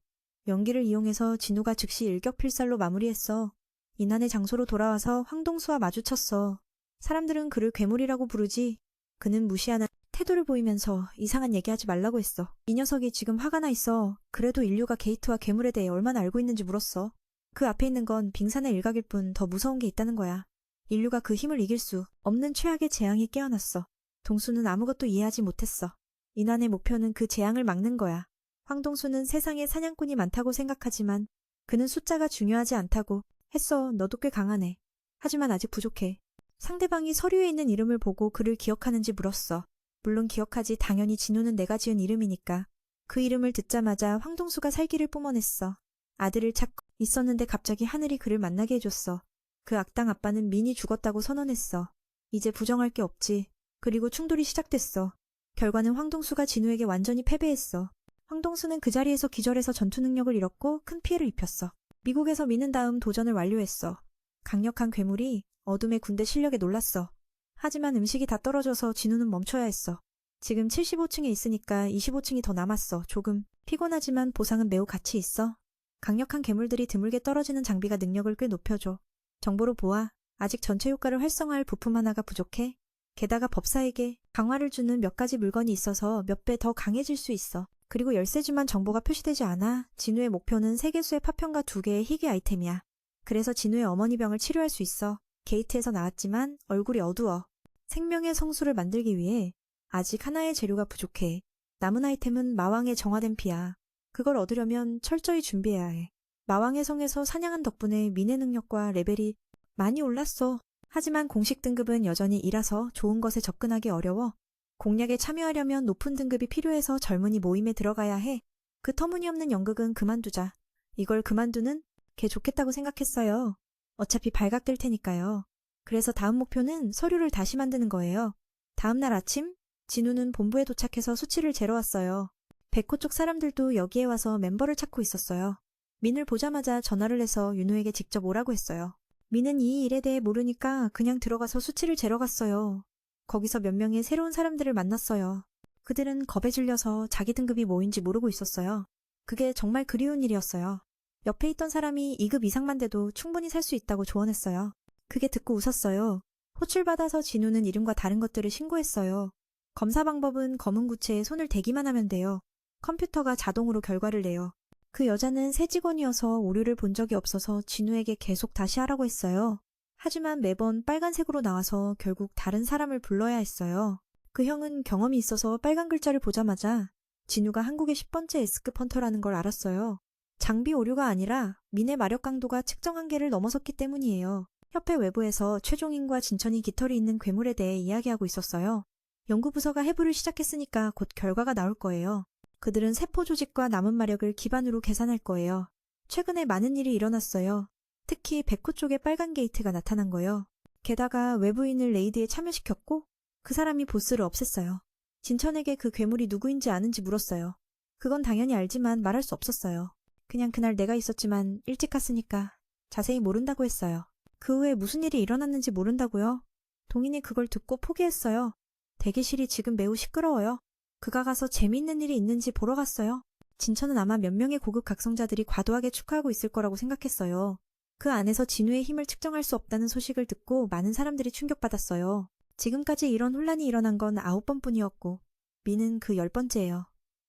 연기를 이용해서 진우가 즉시 일격필살로 마무리했어. 이난의 장소로 돌아와서 황동수와 마주쳤어. 사람들은 그를 괴물이라고 부르지. 그는 무시하는 태도를 보이면서 이상한 얘기하지 말라고 했어. 이 녀석이 지금 화가 나 있어. 그래도 인류가 게이트와 괴물에 대해 얼마나 알고 있는지 물었어. 그 앞에 있는 건 빙산의 일각일 뿐 더 무서운 게 있다는 거야. 인류가 그 힘을 이길 수 없는 최악의 재앙이 깨어났어. 동수는 아무것도 이해하지 못했어. 이난의 목표는 그 재앙을 막는 거야. 황동수는 세상에 사냥꾼이 많다고 생각하지만 그는 숫자가 중요하지 않다고 했어. 너도 꽤 강하네. 하지만 아직 부족해. 상대방이 서류에 있는 이름을 보고 그를 기억하는지 물었어. 물론 기억하지. 당연히 진우는 내가 지은 이름이니까. 그 이름을 듣자마자 황동수가 살기를 뿜어냈어. 아들을 찾고 있었는데 갑자기 하늘이 그를 만나게 해줬어. 그 악당 아빠는 민이 죽었다고 선언했어. 이제 부정할 게 없지. 그리고 충돌이 시작됐어. 결과는 황동수가 진우에게 완전히 패배했어. 황동수는 그 자리에서 기절해서 전투 능력을 잃었고 큰 피해를 입혔어. 미국에서 미는 다음 도전을 완료했어. 강력한 괴물이 어둠의 군대 실력에 놀랐어. 하지만 음식이 다 떨어져서 진우는 멈춰야 했어. 지금 75층에 있으니까 25층이 더 남았어. 조금 피곤하지만 보상은 매우 가치 있어. 강력한 괴물들이 드물게 떨어지는 장비가 능력을 꽤 높여줘. 정보로 보아. 아직 전체 효과를 활성화할 부품 하나가 부족해. 게다가 법사에게 강화를 주는 몇 가지 물건이 있어서 몇 배 더 강해질 수 있어. 그리고 열쇠지만 정보가 표시되지 않아. 진우의 목표는 3개수의 파편과 2개의 희귀 아이템이야. 그래서 진우의 어머니 병을 치료할 수 있어. 게이트에서 나왔지만 얼굴이 어두워. 생명의 성수를 만들기 위해 아직 하나의 재료가 부족해. 남은 아이템은 마왕의 정화된 피야. 그걸 얻으려면 철저히 준비해야 해. 마왕의 성에서 사냥한 덕분에 민의 능력과 레벨이 많이 올랐어. 하지만 공식 등급은 여전히 2라서 좋은 것에 접근하기 어려워. 공략에 참여하려면 높은 등급이 필요해서 젊은이 모임에 들어가야 해. 그 터무니없는 연극은 그만두자. 이걸 그만두는 게 좋겠다고 생각했어요. 어차피 발각될 테니까요. 그래서 다음 목표는 서류를 다시 만드는 거예요. 다음 날 아침 진우는 본부에 도착해서 수치를 재러 왔어요. 백호 쪽 사람들도 여기에 와서 멤버를 찾고 있었어요. 민을 보자마자 전화를 해서 윤우에게 직접 오라고 했어요. 민은 이 일에 대해 모르니까 그냥 들어가서 수치를 재러 갔어요. 거기서 몇 명의 새로운 사람들을 만났어요. 그들은 겁에 질려서 자기 등급이 뭐인지 모르고 있었어요. 그게 정말 그리운 일이었어요. 옆에 있던 사람이 2급 이상만 돼도 충분히 살 수 있다고 조언했어요. 그게 듣고 웃었어요. 호출받아서 진우는 이름과 다른 것들을 신고했어요. 검사 방법은 검은 구체에 손을 대기만 하면 돼요. 컴퓨터가 자동으로 결과를 내요. 그 여자는 새 직원이어서 오류를 본 적이 없어서 진우에게 계속 다시 하라고 했어요. 하지만 매번 빨간색으로 나와서 결국 다른 사람을 불러야 했어요. 그 형은 경험이 있어서 빨간 글자를 보자마자 진우가 한국의 10번째 S급 헌터라는 걸 알았어요. 장비 오류가 아니라 민의 마력 강도가 측정 한계를 넘어섰기 때문이에요. 협회 외부에서 최종인과 진천이 깃털이 있는 괴물에 대해 이야기하고 있었어요. 연구부서가 해부를 시작했으니까 곧 결과가 나올 거예요. 그들은 세포 조직과 남은 마력을 기반으로 계산할 거예요. 최근에 많은 일이 일어났어요. 특히 백호 쪽에 빨간 게이트가 나타난 거요. 게다가 외부인을 레이드에 참여시켰고 그 사람이 보스를 없앴어요. 진천에게 그 괴물이 누구인지 아는지 물었어요. 그건 당연히 알지만 말할 수 없었어요. 그냥 그날 내가 있었지만 일찍 갔으니까 자세히 모른다고 했어요. 그 후에 무슨 일이 일어났는지 모른다고요? 동인이 그걸 듣고 포기했어요. 대기실이 지금 매우 시끄러워요. 그가 가서 재미있는 일이 있는지 보러 갔어요. 진천은 아마 몇 명의 고급 각성자들이 과도하게 축하하고 있을 거라고 생각했어요. 그 안에서 진우의 힘을 측정할 수 없다는 소식을 듣고 많은 사람들이 충격받았어요. 지금까지 이런 혼란이 일어난 건 9번뿐이었고 미는 그 10번째예요.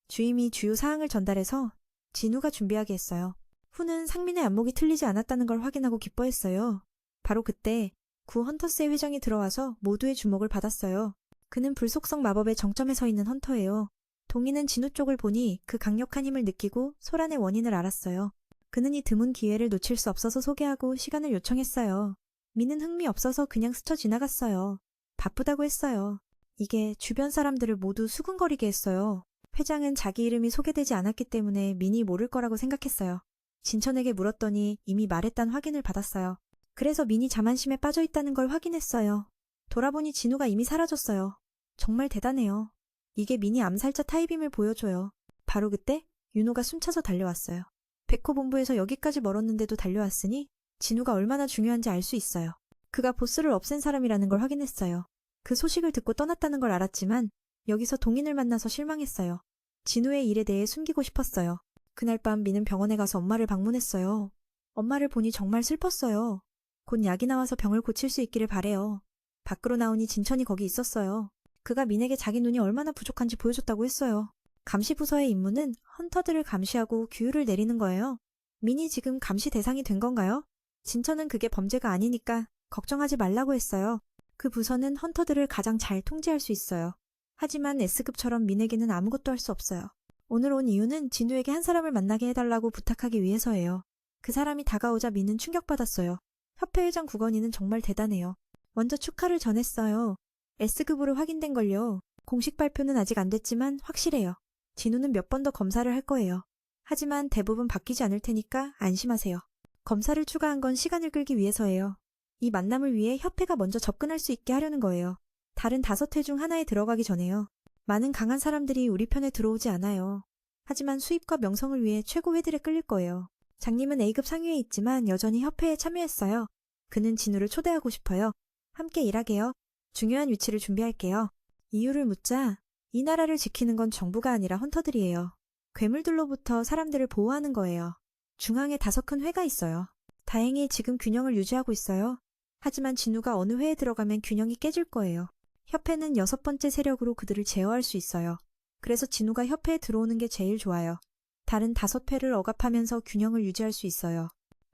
주임이 주요 사항을 전달해서 진우가 준비하게 했어요. 후는 상민의 안목이 틀리지 않았다는 걸 확인하고 기뻐했어요. 바로 그때 구 헌터스의 회장이 들어와서 모두의 주목을 받았어요. 그는 불속성 마법의 정점에 서 있는 헌터예요. 동희는 진우 쪽을 보니 그 강력한 힘을 느끼고 소란의 원인을 알았어요. 그는 이 드문 기회를 놓칠 수 없어서 소개하고 시간을 요청했어요. 미는 흥미 없어서 그냥 스쳐 지나갔어요. 바쁘다고 했어요. 이게 주변 사람들을 모두 수근거리게 했어요. 회장은 자기 이름이 소개되지 않았기 때문에 민이 모를 거라고 생각했어요. 진천에게 물었더니 이미 말했단 확인을 받았어요. 그래서 민이 자만심에 빠져 있다는 걸 확인했어요. 돌아보니 진우가 이미 사라졌어요. 정말 대단해요. 이게 민이 암살자 타입임을 보여줘요. 바로 그때 윤호가 숨차서 달려왔어요. 백호 본부에서 여기까지 멀었는데도 달려왔으니 진우가 얼마나 중요한지 알 수 있어요. 그가 보스를 없앤 사람이라는 걸 확인했어요. 그 소식을 듣고 떠났다는 걸 알았지만 여기서 동인을 만나서 실망했어요. 진우의 일에 대해 숨기고 싶었어요. 그날 밤 미는 병원에 가서 엄마를 방문했어요. 엄마를 보니 정말 슬펐어요. 곧 약이 나와서 병을 고칠 수 있기를 바래요. 밖으로 나오니 진천이 거기 있었어요. 그가 민에게 자기 눈이 얼마나 부족한지 보여줬다고 했어요. 감시부서의 임무는 헌터들을 감시하고 규율을 내리는 거예요. 민이 지금 감시 대상이 된 건가요? 진천은 그게 범죄가 아니니까 걱정하지 말라고 했어요. 그 부서는 헌터들을 가장 잘 통제할 수 있어요. 하지만 S급처럼 민에게는 아무것도 할 수 없어요. 오늘 온 이유는 진우에게 한 사람을 만나게 해달라고 부탁하기 위해서예요. 그 사람이 다가오자 민은 충격받았어요. 협회회장 구건이는 정말 대단해요. 먼저 축하를 전했어요. S급으로 확인된걸요. 공식 발표는 아직 안 됐지만 확실해요. 진우는 몇 번 더 검사를 할 거예요. 하지만 대부분 바뀌지 않을 테니까 안심하세요. 검사를 추가한 건 시간을 끌기 위해서예요. 이 만남을 위해 협회가 먼저 접근할 수 있게 하려는 거예요. 다른 5회 중 하나에 들어가기 전에요. 많은 강한 사람들이 우리 편에 들어오지 않아요. 하지만 수입과 명성을 위해 최고회들에 끌릴 거예요. 장님은 A급 상위에 있지만 여전히 협회에 참여했어요. 그는 진우를 초대하고 싶어요. 함께 일하게요. 중요한 위치를 준비할게요. 이유를 묻자 이 나라를 지키는 건 정부가 아니라 헌터들이에요. 괴물들로부터 사람들을 보호하는 거예요. 중앙에 5 큰 회가 있어요. 다행히 지금 균형을 유지하고 있어요. 하지만 진우가 어느 회에 들어가면 균형이 깨질 거예요. 협회는 6번째 세력으로 그들을 제어할 수 있어요. 그래서 진우가 협회에 들어오는 게 제일 좋아요. 다른 5회를 억압하면서 균형을 유지할 수 있어요.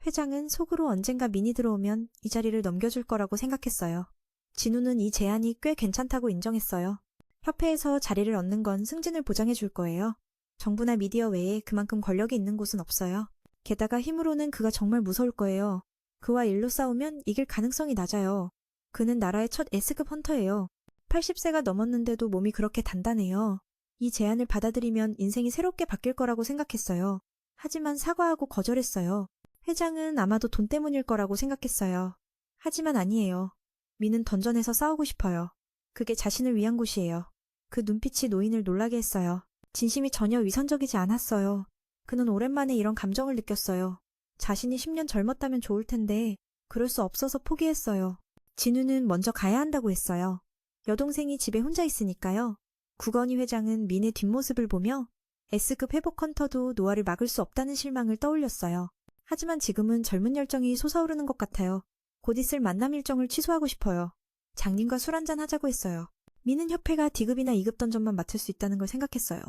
회장은 속으로 언젠가 민이 들어오면 이 자리를 넘겨줄 거라고 생각했어요. 진우는 이 제안이 꽤 괜찮다고 인정했어요. 협회에서 자리를 얻는 건 승진을 보장해 줄 거예요. 정부나 미디어 외에 그만큼 권력이 있는 곳은 없어요. 게다가 힘으로는 그가 정말 무서울 거예요. 그와 일로 싸우면 이길 가능성이 낮아요. 그는 나라의 첫 S급 헌터예요. 80세가 넘었는데도 몸이 그렇게 단단해요. 이 제안을 받아들이면 인생이 새롭게 바뀔 거라고 생각했어요. 하지만 사과하고 거절했어요. 회장은 아마도 돈 때문일 거라고 생각했어요. 하지만 아니에요. 미는 던전에서 싸우고 싶어요. 그게 자신을 위한 곳이에요. 그 눈빛이 노인을 놀라게 했어요. 진심이 전혀 위선적이지 않았어요. 그는 오랜만에 이런 감정을 느꼈어요. 자신이 10년 젊었다면 좋을 텐데 그럴 수 없어서 포기했어요. 진우는 먼저 가야 한다고 했어요. 여동생이 집에 혼자 있으니까요. 구건희 회장은 민의 뒷모습을 보며 S급 회복 헌터도 노화를 막을 수 없다는 실망을 떠올렸어요. 하지만 지금은 젊은 열정이 솟아오르는 것 같아요. 곧 있을 만남 일정을 취소하고 싶어요. 장님과 술 한잔 하자고 했어요. 민은 협회가 D급이나 2급 던전만 맡을 수 있다는 걸 생각했어요.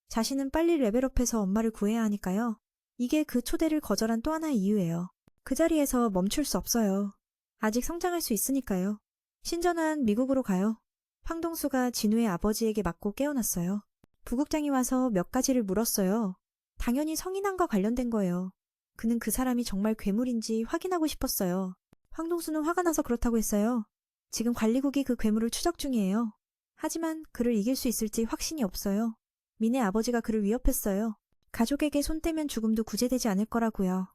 자신은 빨리 레벨업해서 엄마를 구해야 하니까요. 이게 그 초대를 거절한 또 하나의 이유예요. 그 자리에서 멈출 수 없어요. 아직 성장할 수 있으니까요. 신전한 미국으로 가요. 황동수가 진우의 아버지에게 맞고 깨어났어요. 부국장이 와서 몇 가지를 물었어요. 당연히 성인왕과 관련된 거예요. 그는 그 사람이 정말 괴물인지 확인하고 싶었어요. 황동수는 화가 나서 그렇다고 했어요. 지금 관리국이 그 괴물을 추적 중이에요. 하지만 그를 이길 수 있을지 확신이 없어요. 민의 아버지가 그를 위협했어요. 가족에게 손 떼면 죽음도 구제되지 않을 거라고요.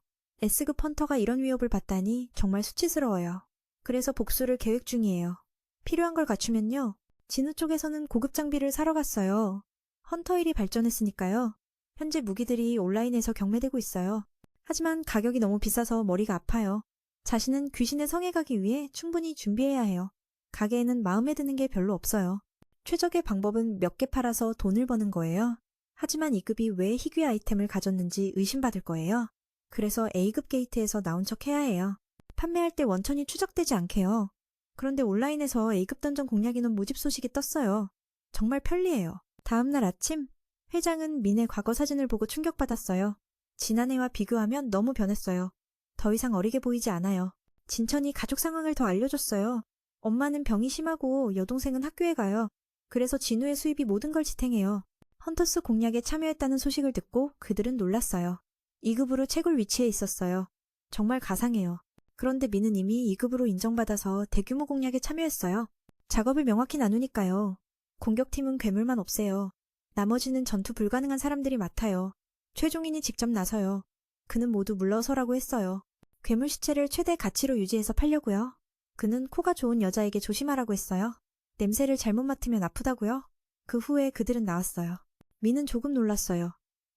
S급 헌터가 이런 위협을 받다니 정말 수치스러워요. 그래서 복수를 계획 중이에요. 필요한 걸 갖추면요. 진우 쪽에서는 고급 장비를 사러 갔어요. 헌터일이 발전했으니까요. 현재 무기들이 온라인에서 경매되고 있어요. 하지만 가격이 너무 비싸서 머리가 아파요. 자신은 귀신의 성에 가기 위해 충분히 준비해야 해요. 가게에는 마음에 드는 게 별로 없어요. 최적의 방법은 몇 개 팔아서 돈을 버는 거예요. 하지만 2급이 왜 희귀 아이템을 가졌는지 의심받을 거예요. 그래서 A급 게이트에서 나온 척 해야 해요. 판매할 때 원천이 추적되지 않게요. 그런데 온라인에서 A급 던전 공략 인원 모집 소식이 떴어요. 정말 편리해요. 다음날 아침, 회장은 민의 과거 사진을 보고 충격받았어요. 지난해와 비교하면 너무 변했어요. 더 이상 어리게 보이지 않아요. 진천이 가족 상황을 더 알려줬어요. 엄마는 병이 심하고 여동생은 학교에 가요. 그래서 진우의 수입이 모든 걸 지탱해요. 헌터스 공략에 참여했다는 소식을 듣고 그들은 놀랐어요. 2급으로 채굴 위치에 있었어요. 정말 가상해요. 그런데 민은 이미 2급으로 인정받아서 대규모 공략에 참여했어요. 작업을 명확히 나누니까요. 공격팀은 괴물만 없애요. 나머지는 전투 불가능한 사람들이 맡아요. 최종인이 직접 나서요. 그는 모두 물러서라고 했어요. 괴물 시체를 최대 가치로 유지해서 팔려고요. 그는 코가 좋은 여자에게 조심하라고 했어요. 냄새를 잘못 맡으면 아프다고요? 그 후에 그들은 나왔어요. 민은 조금 놀랐어요.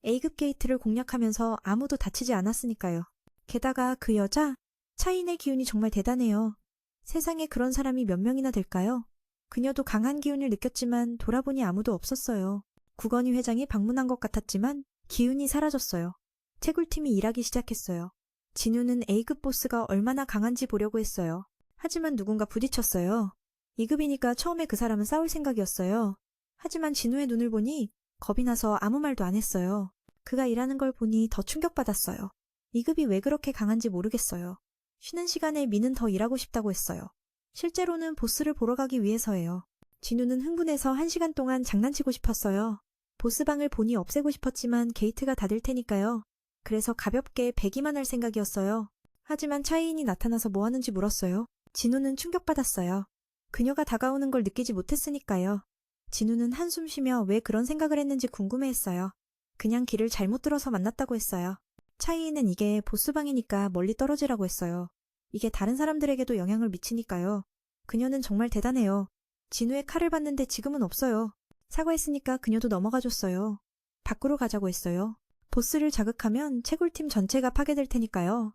A급 게이트를 공략하면서 아무도 다치지 않았으니까요. 게다가 그 여자, 차인의 기운이 정말 대단해요. 세상에 그런 사람이 몇 명이나 될까요? 그녀도 강한 기운을 느꼈지만 돌아보니 아무도 없었어요. 구건희 회장이 방문한 것 같았지만 기운이 사라졌어요. 채굴팀이 일하기 시작했어요. 진우는 A급 보스가 얼마나 강한지 보려고 했어요. 하지만 누군가 부딪혔어요. 2급이니까 처음에 그 사람은 싸울 생각이었어요. 하지만 진우의 눈을 보니 겁이 나서 아무 말도 안 했어요. 그가 일하는 걸 보니 더 충격받았어요. 2급이 왜 그렇게 강한지 모르겠어요. 쉬는 시간에 민은 더 일하고 싶다고 했어요. 실제로는 보스를 보러 가기 위해서예요. 진우는 흥분해서 1시간 동안 장난치고 싶었어요. 보스방을 본이 없애고 싶었지만 게이트가 닫을 테니까요. 그래서 가볍게 배기만 할 생각이었어요. 하지만 차이인이 나타나서 뭐 하는지 물었어요. 진우는 충격받았어요. 그녀가 다가오는 걸 느끼지 못했으니까요. 진우는 한숨 쉬며 왜 그런 생각을 했는지 궁금해했어요. 그냥 길을 잘못 들어서 만났다고 했어요. 차이인은 이게 보스방이니까 멀리 떨어지라고 했어요. 이게 다른 사람들에게도 영향을 미치니까요. 그녀는 정말 대단해요. 진우의 칼을 봤는데 지금은 없어요. 사과했으니까 그녀도 넘어가줬어요. 밖으로 가자고 했어요. 보스를 자극하면 채굴팀 전체가 파괴될 테니까요.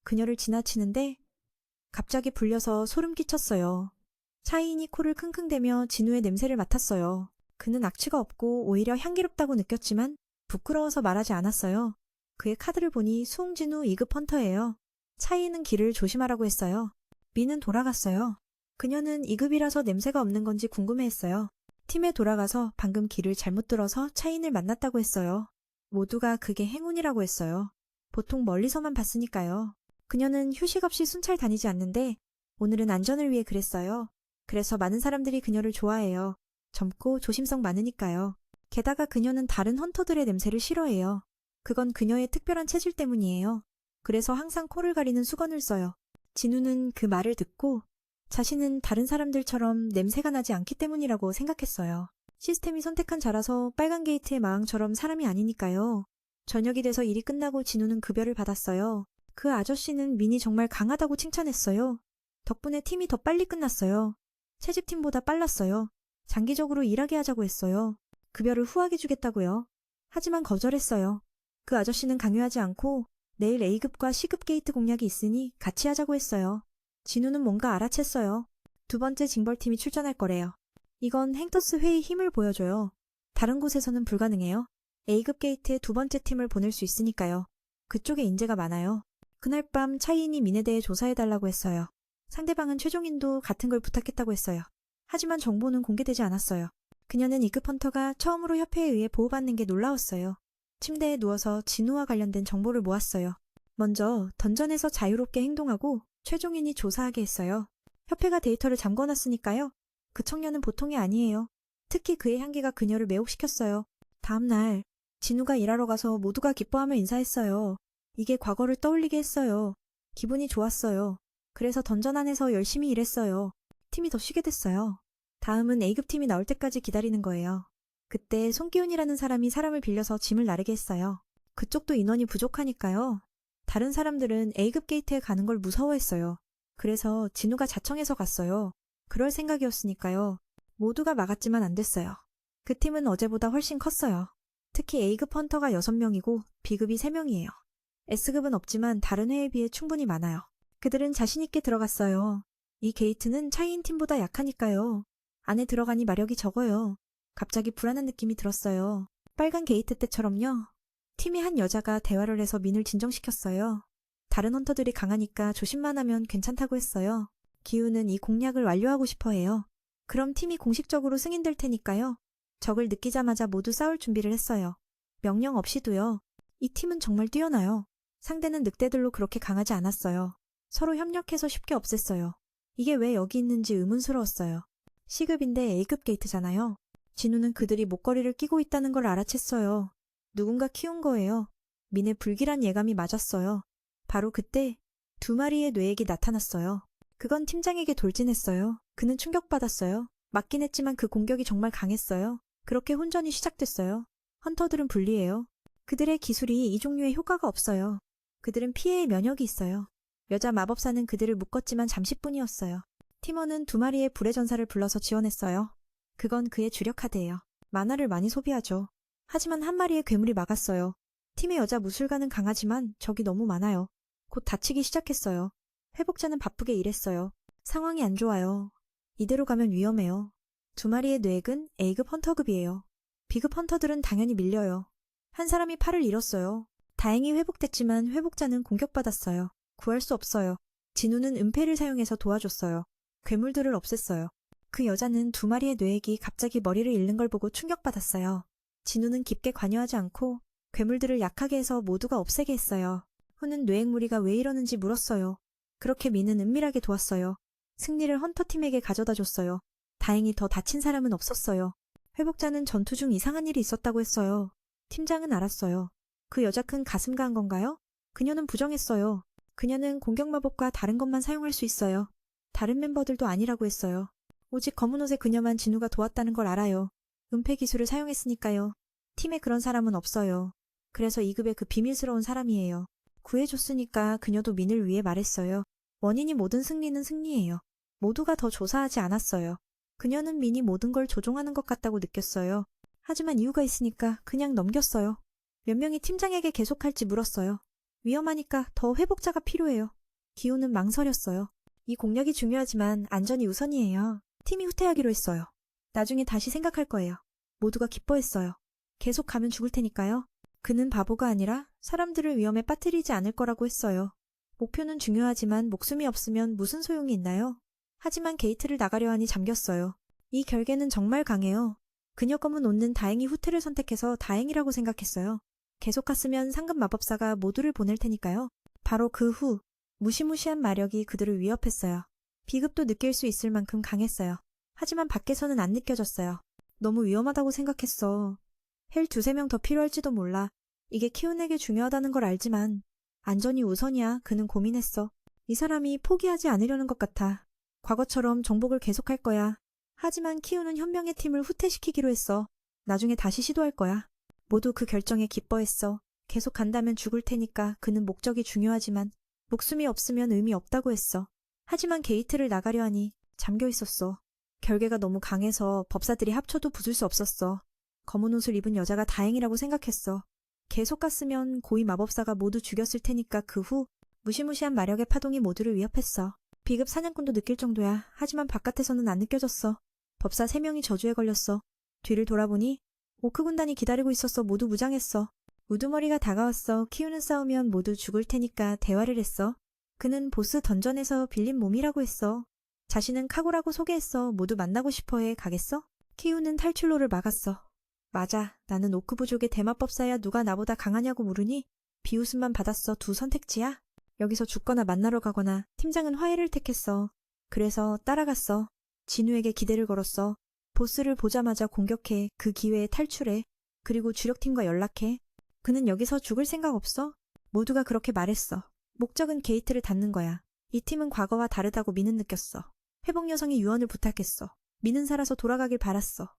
그녀를 지나치는데 갑자기 불려서 소름 끼쳤어요. 차이인이 코를 킁킁대며 진우의 냄새를 맡았어요. 그는 악취가 없고 오히려 향기롭다고 느꼈지만 부끄러워서 말하지 않았어요. 그의 카드를 보니 수홍진우 2급 헌터예요. 차이인은 길을 조심하라고 했어요. 미는 돌아갔어요. 그녀는 2급이라서 냄새가 없는 건지 궁금해했어요. 팀에 돌아가서 방금 길을 잘못 들어서 차이인을 만났다고 했어요. 모두가 그게 행운이라고 했어요. 보통 멀리서만 봤으니까요. 그녀는 휴식 없이 순찰 다니지 않는데 오늘은 안전을 위해 그랬어요. 그래서 많은 사람들이 그녀를 좋아해요. 젊고 조심성 많으니까요. 게다가 그녀는 다른 헌터들의 냄새를 싫어해요. 그건 그녀의 특별한 체질 때문이에요. 그래서 항상 코를 가리는 수건을 써요. 진우는 그 말을 듣고 자신은 다른 사람들처럼 냄새가 나지 않기 때문이라고 생각했어요. 시스템이 선택한 자라서 빨간 게이트의 마왕처럼 사람이 아니니까요. 저녁이 돼서 일이 끝나고 진우는 급여를 받았어요. 그 아저씨는 민이 정말 강하다고 칭찬했어요. 덕분에 팀이 더 빨리 끝났어요. 채집팀보다 빨랐어요. 장기적으로 일하게 하자고 했어요. 급여를 후하게 주겠다고요. 하지만 거절했어요. 그 아저씨는 강요하지 않고 내일 A급과 C급 게이트 공략이 있으니 같이 하자고 했어요. 진우는 뭔가 알아챘어요. 2번째 징벌팀이 출전할 거래요. 이건 행터스 회의 힘을 보여줘요. 다른 곳에서는 불가능해요. A급 게이트에 2번째 팀을 보낼 수 있으니까요. 그쪽에 인재가 많아요. 그날 밤 차이인이 민에 대해 조사해달라고 했어요. 상대방은 최종인도 같은 걸 부탁했다고 했어요. 하지만 정보는 공개되지 않았어요. 그녀는 2급 헌터가 처음으로 협회에 의해 보호받는 게 놀라웠어요. 침대에 누워서 진우와 관련된 정보를 모았어요. 먼저 던전에서 자유롭게 행동하고 최종인이 조사하게 했어요. 협회가 데이터를 잠궈놨으니까요. 그 청년은 보통이 아니에요. 특히 그의 향기가 그녀를 매혹시켰어요. 다음날 진우가 일하러 가서 모두가 기뻐하며 인사했어요. 이게 과거를 떠올리게 했어요. 기분이 좋았어요. 그래서 던전 안에서 열심히 일했어요. 팀이 더 쉬게 됐어요. 다음은 A급 팀이 나올 때까지 기다리는 거예요. 그때 손기훈이라는 사람이 사람을 빌려서 짐을 나르게 했어요. 그쪽도 인원이 부족하니까요. 다른 사람들은 A급 게이트에 가는 걸 무서워했어요. 그래서 진우가 자청해서 갔어요. 그럴 생각이었으니까요. 모두가 막았지만 안 됐어요. 그 팀은 어제보다 훨씬 컸어요. 특히 A급 헌터가 6명이고 B급이 3명이에요. S급은 없지만 다른 회에 비해 충분히 많아요. 그들은 자신있게 들어갔어요. 이 게이트는 차이인 팀보다 약하니까요. 안에 들어가니 마력이 적어요. 갑자기 불안한 느낌이 들었어요. 빨간 게이트 때처럼요. 팀의 한 여자가 대화를 해서 민을 진정시켰어요. 다른 헌터들이 강하니까 조심만 하면 괜찮다고 했어요. 기우는 이 공략을 완료하고 싶어 해요. 그럼 팀이 공식적으로 승인될 테니까요. 적을 느끼자마자 모두 싸울 준비를 했어요. 명령 없이도요. 이 팀은 정말 뛰어나요. 상대는 늑대들로 그렇게 강하지 않았어요. 서로 협력해서 쉽게 없앴어요. 이게 왜 여기 있는지 의문스러웠어요. C급인데 A급 게이트잖아요. 진우는 그들이 목걸이를 끼고 있다는 걸 알아챘어요. 누군가 키운 거예요. 민의 불길한 예감이 맞았어요. 바로 그때 2마리의 뇌액이 나타났어요. 그건 팀장에게 돌진했어요. 그는 충격받았어요. 맞긴 했지만 그 공격이 정말 강했어요. 그렇게 혼전이 시작됐어요. 헌터들은 불리해요. 그들의 기술이 이 종류의 효과가 없어요. 그들은 피해의 면역이 있어요. 여자 마법사는 그들을 묶었지만 잠시뿐이었어요. 팀원은 2마리의 불의 전사를 불러서 지원했어요. 그건 그의 주력 카드예요. 만화를 많이 소비하죠. 하지만 한 마리의 괴물이 막았어요. 팀의 여자 무술가는 강하지만 적이 너무 많아요. 곧 다치기 시작했어요. 회복자는 바쁘게 일했어요. 상황이 안 좋아요. 이대로 가면 위험해요. 2마리의 뇌액은 A급 헌터급이에요. B급 헌터들은 당연히 밀려요. 한 사람이 팔을 잃었어요. 다행히 회복됐지만 회복자는 공격받았어요. 구할 수 없어요. 진우는 은폐를 사용해서 도와줬어요. 괴물들을 없앴어요. 그 여자는 2마리의 뇌액이 갑자기 머리를 잃는 걸 보고 충격받았어요. 진우는 깊게 관여하지 않고 괴물들을 약하게 해서 모두가 없애게 했어요. 후는 뇌액 무리가 왜 이러는지 물었어요. 그렇게 민은 은밀하게 도왔어요. 승리를 헌터팀에게 가져다 줬어요. 다행히 더 다친 사람은 없었어요. 회복자는 전투 중 이상한 일이 있었다고 했어요. 팀장은 알았어요. 그 여자 큰 가슴 가한 건가요? 그녀는 부정했어요. 그녀는 공격 마법과 다른 것만 사용할 수 있어요. 다른 멤버들도 아니라고 했어요. 오직 검은 옷의 그녀만 진우가 도왔다는 걸 알아요. 은폐 기술을 사용했으니까요. 팀에 그런 사람은 없어요. 그래서 2급의 그 비밀스러운 사람이에요. 구해줬으니까 그녀도 민을 위해 말했어요. 원인이 모든 승리는 승리예요. 모두가 더 조사하지 않았어요. 그녀는 민이 모든 걸 조종하는 것 같다고 느꼈어요. 하지만 이유가 있으니까 그냥 넘겼어요. 몇 명이 팀장에게 계속할지 물었어요. 위험하니까 더 회복자가 필요해요. 기우는 망설였어요. 이 공략이 중요하지만 안전이 우선이에요. 팀이 후퇴하기로 했어요. 나중에 다시 생각할 거예요. 모두가 기뻐했어요. 계속 가면 죽을 테니까요. 그는 바보가 아니라 사람들을 위험에 빠뜨리지 않을 거라고 했어요. 목표는 중요하지만 목숨이 없으면 무슨 소용이 있나요? 하지만 게이트를 나가려 하니 잠겼어요. 이 결계는 정말 강해요. 그녀 검은 옷는 다행히 후퇴를 선택해서 다행이라고 생각했어요. 계속 갔으면 상급 마법사가 모두를 보낼 테니까요. 바로 그 후 무시무시한 마력이 그들을 위협했어요. 비급도 느낄 수 있을 만큼 강했어요. 하지만 밖에서는 안 느껴졌어요. 너무 위험하다고 생각했어. 헬 2~3명 더 필요할지도 몰라. 이게 키운에게 중요하다는 걸 알지만 안전이 우선이야. 그는 고민했어. 이 사람이 포기하지 않으려는 것 같아. 과거처럼 정복을 계속할 거야. 하지만 키우는 현명의 팀을 후퇴시키기로 했어. 나중에 다시 시도할 거야. 모두 그 결정에 기뻐했어. 계속 간다면 죽을 테니까 그는 목적이 중요하지만 목숨이 없으면 의미 없다고 했어. 하지만 게이트를 나가려 하니 잠겨 있었어. 결계가 너무 강해서 법사들이 합쳐도 부술 수 없었어. 검은 옷을 입은 여자가 다행이라고 생각했어. 계속 갔으면 고위 마법사가 모두 죽였을 테니까 그 후 무시무시한 마력의 파동이 모두를 위협했어. 비급 사냥꾼도 느낄 정도야. 하지만 바깥에서는 안 느껴졌어. 법사 3명이 저주에 걸렸어. 뒤를 돌아보니 오크 군단이 기다리고 있었어. 모두 무장했어. 우두머리가 다가왔어. 키우는 싸우면 모두 죽을 테니까 대화를 했어. 그는 보스 던전에서 빌린 몸이라고 했어. 자신은 카고라고 소개했어. 모두 만나고 싶어해. 가겠어? 키우는 탈출로를 막았어. 맞아. 나는 오크 부족의 대마법사야. 누가 나보다 강하냐고 물으니 비웃음만 받았어. 두 선택지야. 여기서 죽거나 만나러 가거나. 팀장은 화해를 택했어. 그래서 따라갔어. 진우에게 기대를 걸었어. 보스를 보자마자 공격해. 그 기회에 탈출해. 그리고 주력팀과 연락해. 그는 여기서 죽을 생각 없어? 모두가 그렇게 말했어. 목적은 게이트를 닫는 거야. 이 팀은 과거와 다르다고 민은 느꼈어. 회복 여성이 유언을 부탁했어. 민은 살아서 돌아가길 바랐어.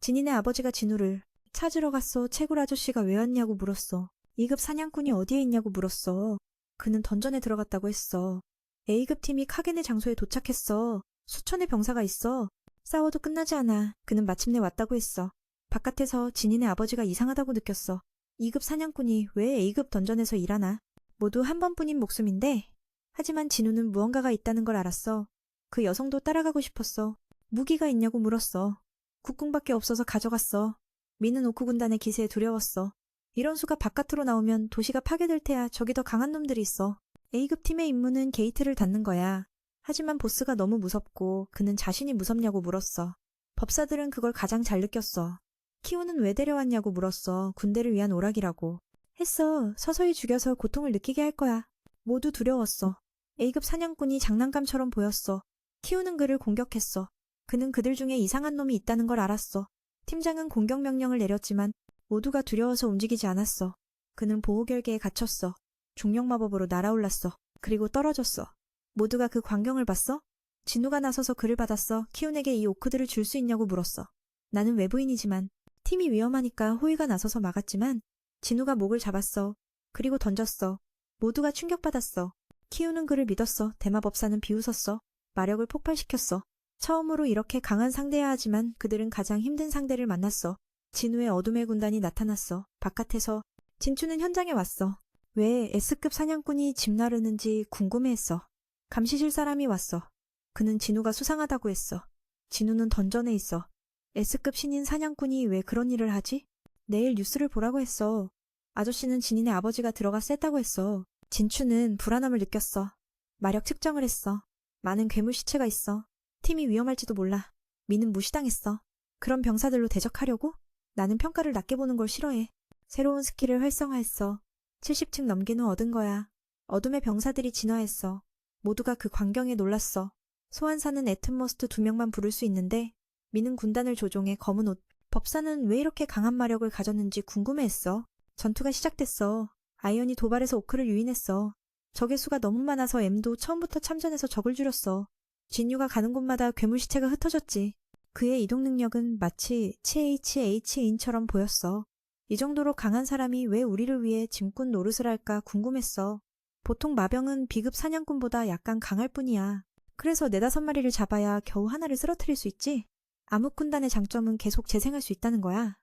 진인의 아버지가 진우를 찾으러 갔어. 채굴 아저씨가 왜 왔냐고 물었어. 2급 사냥꾼이 어디에 있냐고 물었어. 그는 던전에 들어갔다고 했어. A급 팀이 카겐의 장소에 도착했어. 수천의 병사가 있어. 싸워도 끝나지 않아. 그는 마침내 왔다고 했어. 바깥에서 진인의 아버지가 이상하다고 느꼈어. 2급 사냥꾼이 왜 A급 던전에서 일하나? 모두 한 번뿐인 목숨인데. 하지만 진우는 무언가가 있다는 걸 알았어. 그 여성도 따라가고 싶었어. 무기가 있냐고 물었어. 국궁밖에 없어서 가져갔어. 미는 오크 군단의 기세에 두려웠어. 이런 수가 바깥으로 나오면 도시가 파괴될 테야. 저기 더 강한 놈들이 있어. A급 팀의 임무는 게이트를 닫는 거야. 하지만 보스가 너무 무섭고 그는 자신이 무섭냐고 물었어. 법사들은 그걸 가장 잘 느꼈어. 키우는 왜 데려왔냐고 물었어. 군대를 위한 오락이라고. 했어. 서서히 죽여서 고통을 느끼게 할 거야. 모두 두려웠어. A급 사냥꾼이 장난감처럼 보였어. 키우는 그를 공격했어. 그는 그들 중에 이상한 놈이 있다는 걸 알았어. 팀장은 공격 명령을 내렸지만 모두가 두려워서 움직이지 않았어. 그는 보호결계에 갇혔어. 중력 마법으로 날아올랐어. 그리고 떨어졌어. 모두가 그 광경을 봤어? 진우가 나서서 그를 받았어. 키운에게 이 오크들을 줄 수 있냐고 물었어. 나는 외부인이지만 팀이 위험하니까 호의가 나서서 막았지만 진우가 목을 잡았어. 그리고 던졌어. 모두가 충격받았어. 키우는 그를 믿었어. 대마법사는 비웃었어. 마력을 폭발시켰어. 처음으로 이렇게 강한 상대야 하지만 그들은 가장 힘든 상대를 만났어. 진우의 어둠의 군단이 나타났어. 바깥에서 진추는 현장에 왔어. 왜 S급 사냥꾼이 집 나르는지 궁금해했어. 감시실 사람이 왔어. 그는 진우가 수상하다고 했어. 진우는 던전에 있어. S급 신인 사냥꾼이 왜 그런 일을 하지? 내일 뉴스를 보라고 했어. 아저씨는 진인의 아버지가 들어가 셌다고 했어. 진추는 불안함을 느꼈어. 마력 측정을 했어. 많은 괴물 시체가 있어. 팀이 위험할지도 몰라. 미는 무시당했어. 그런 병사들로 대적하려고? 나는 평가를 낮게 보는 걸 싫어해. 새로운 스킬을 활성화했어. 70층 넘긴 후 얻은 거야. 어둠의 병사들이 진화했어. 모두가 그 광경에 놀랐어. 소환사는 애트머스트 2명만 부를 수 있는데 미는 군단을 조종해 검은 옷. 법사는 왜 이렇게 강한 마력을 가졌는지 궁금해했어. 전투가 시작됐어. 아이언이 도발해서 오크를 유인했어. 적의 수가 너무 많아서 M도 처음부터 참전해서 적을 줄였어. 진유가 가는 곳마다 괴물 시체가 흩어졌지. 그의 이동 능력은 마치 CHH인처럼 보였어. 이 정도로 강한 사람이 왜 우리를 위해 짐꾼 노릇을 할까 궁금했어. 보통 마병은 B급 사냥꾼보다 약간 강할 뿐이야. 그래서 4-5마리를 잡아야 겨우 하나를 쓰러뜨릴 수 있지. 암흑군단의 장점은 계속 재생할 수 있다는 거야.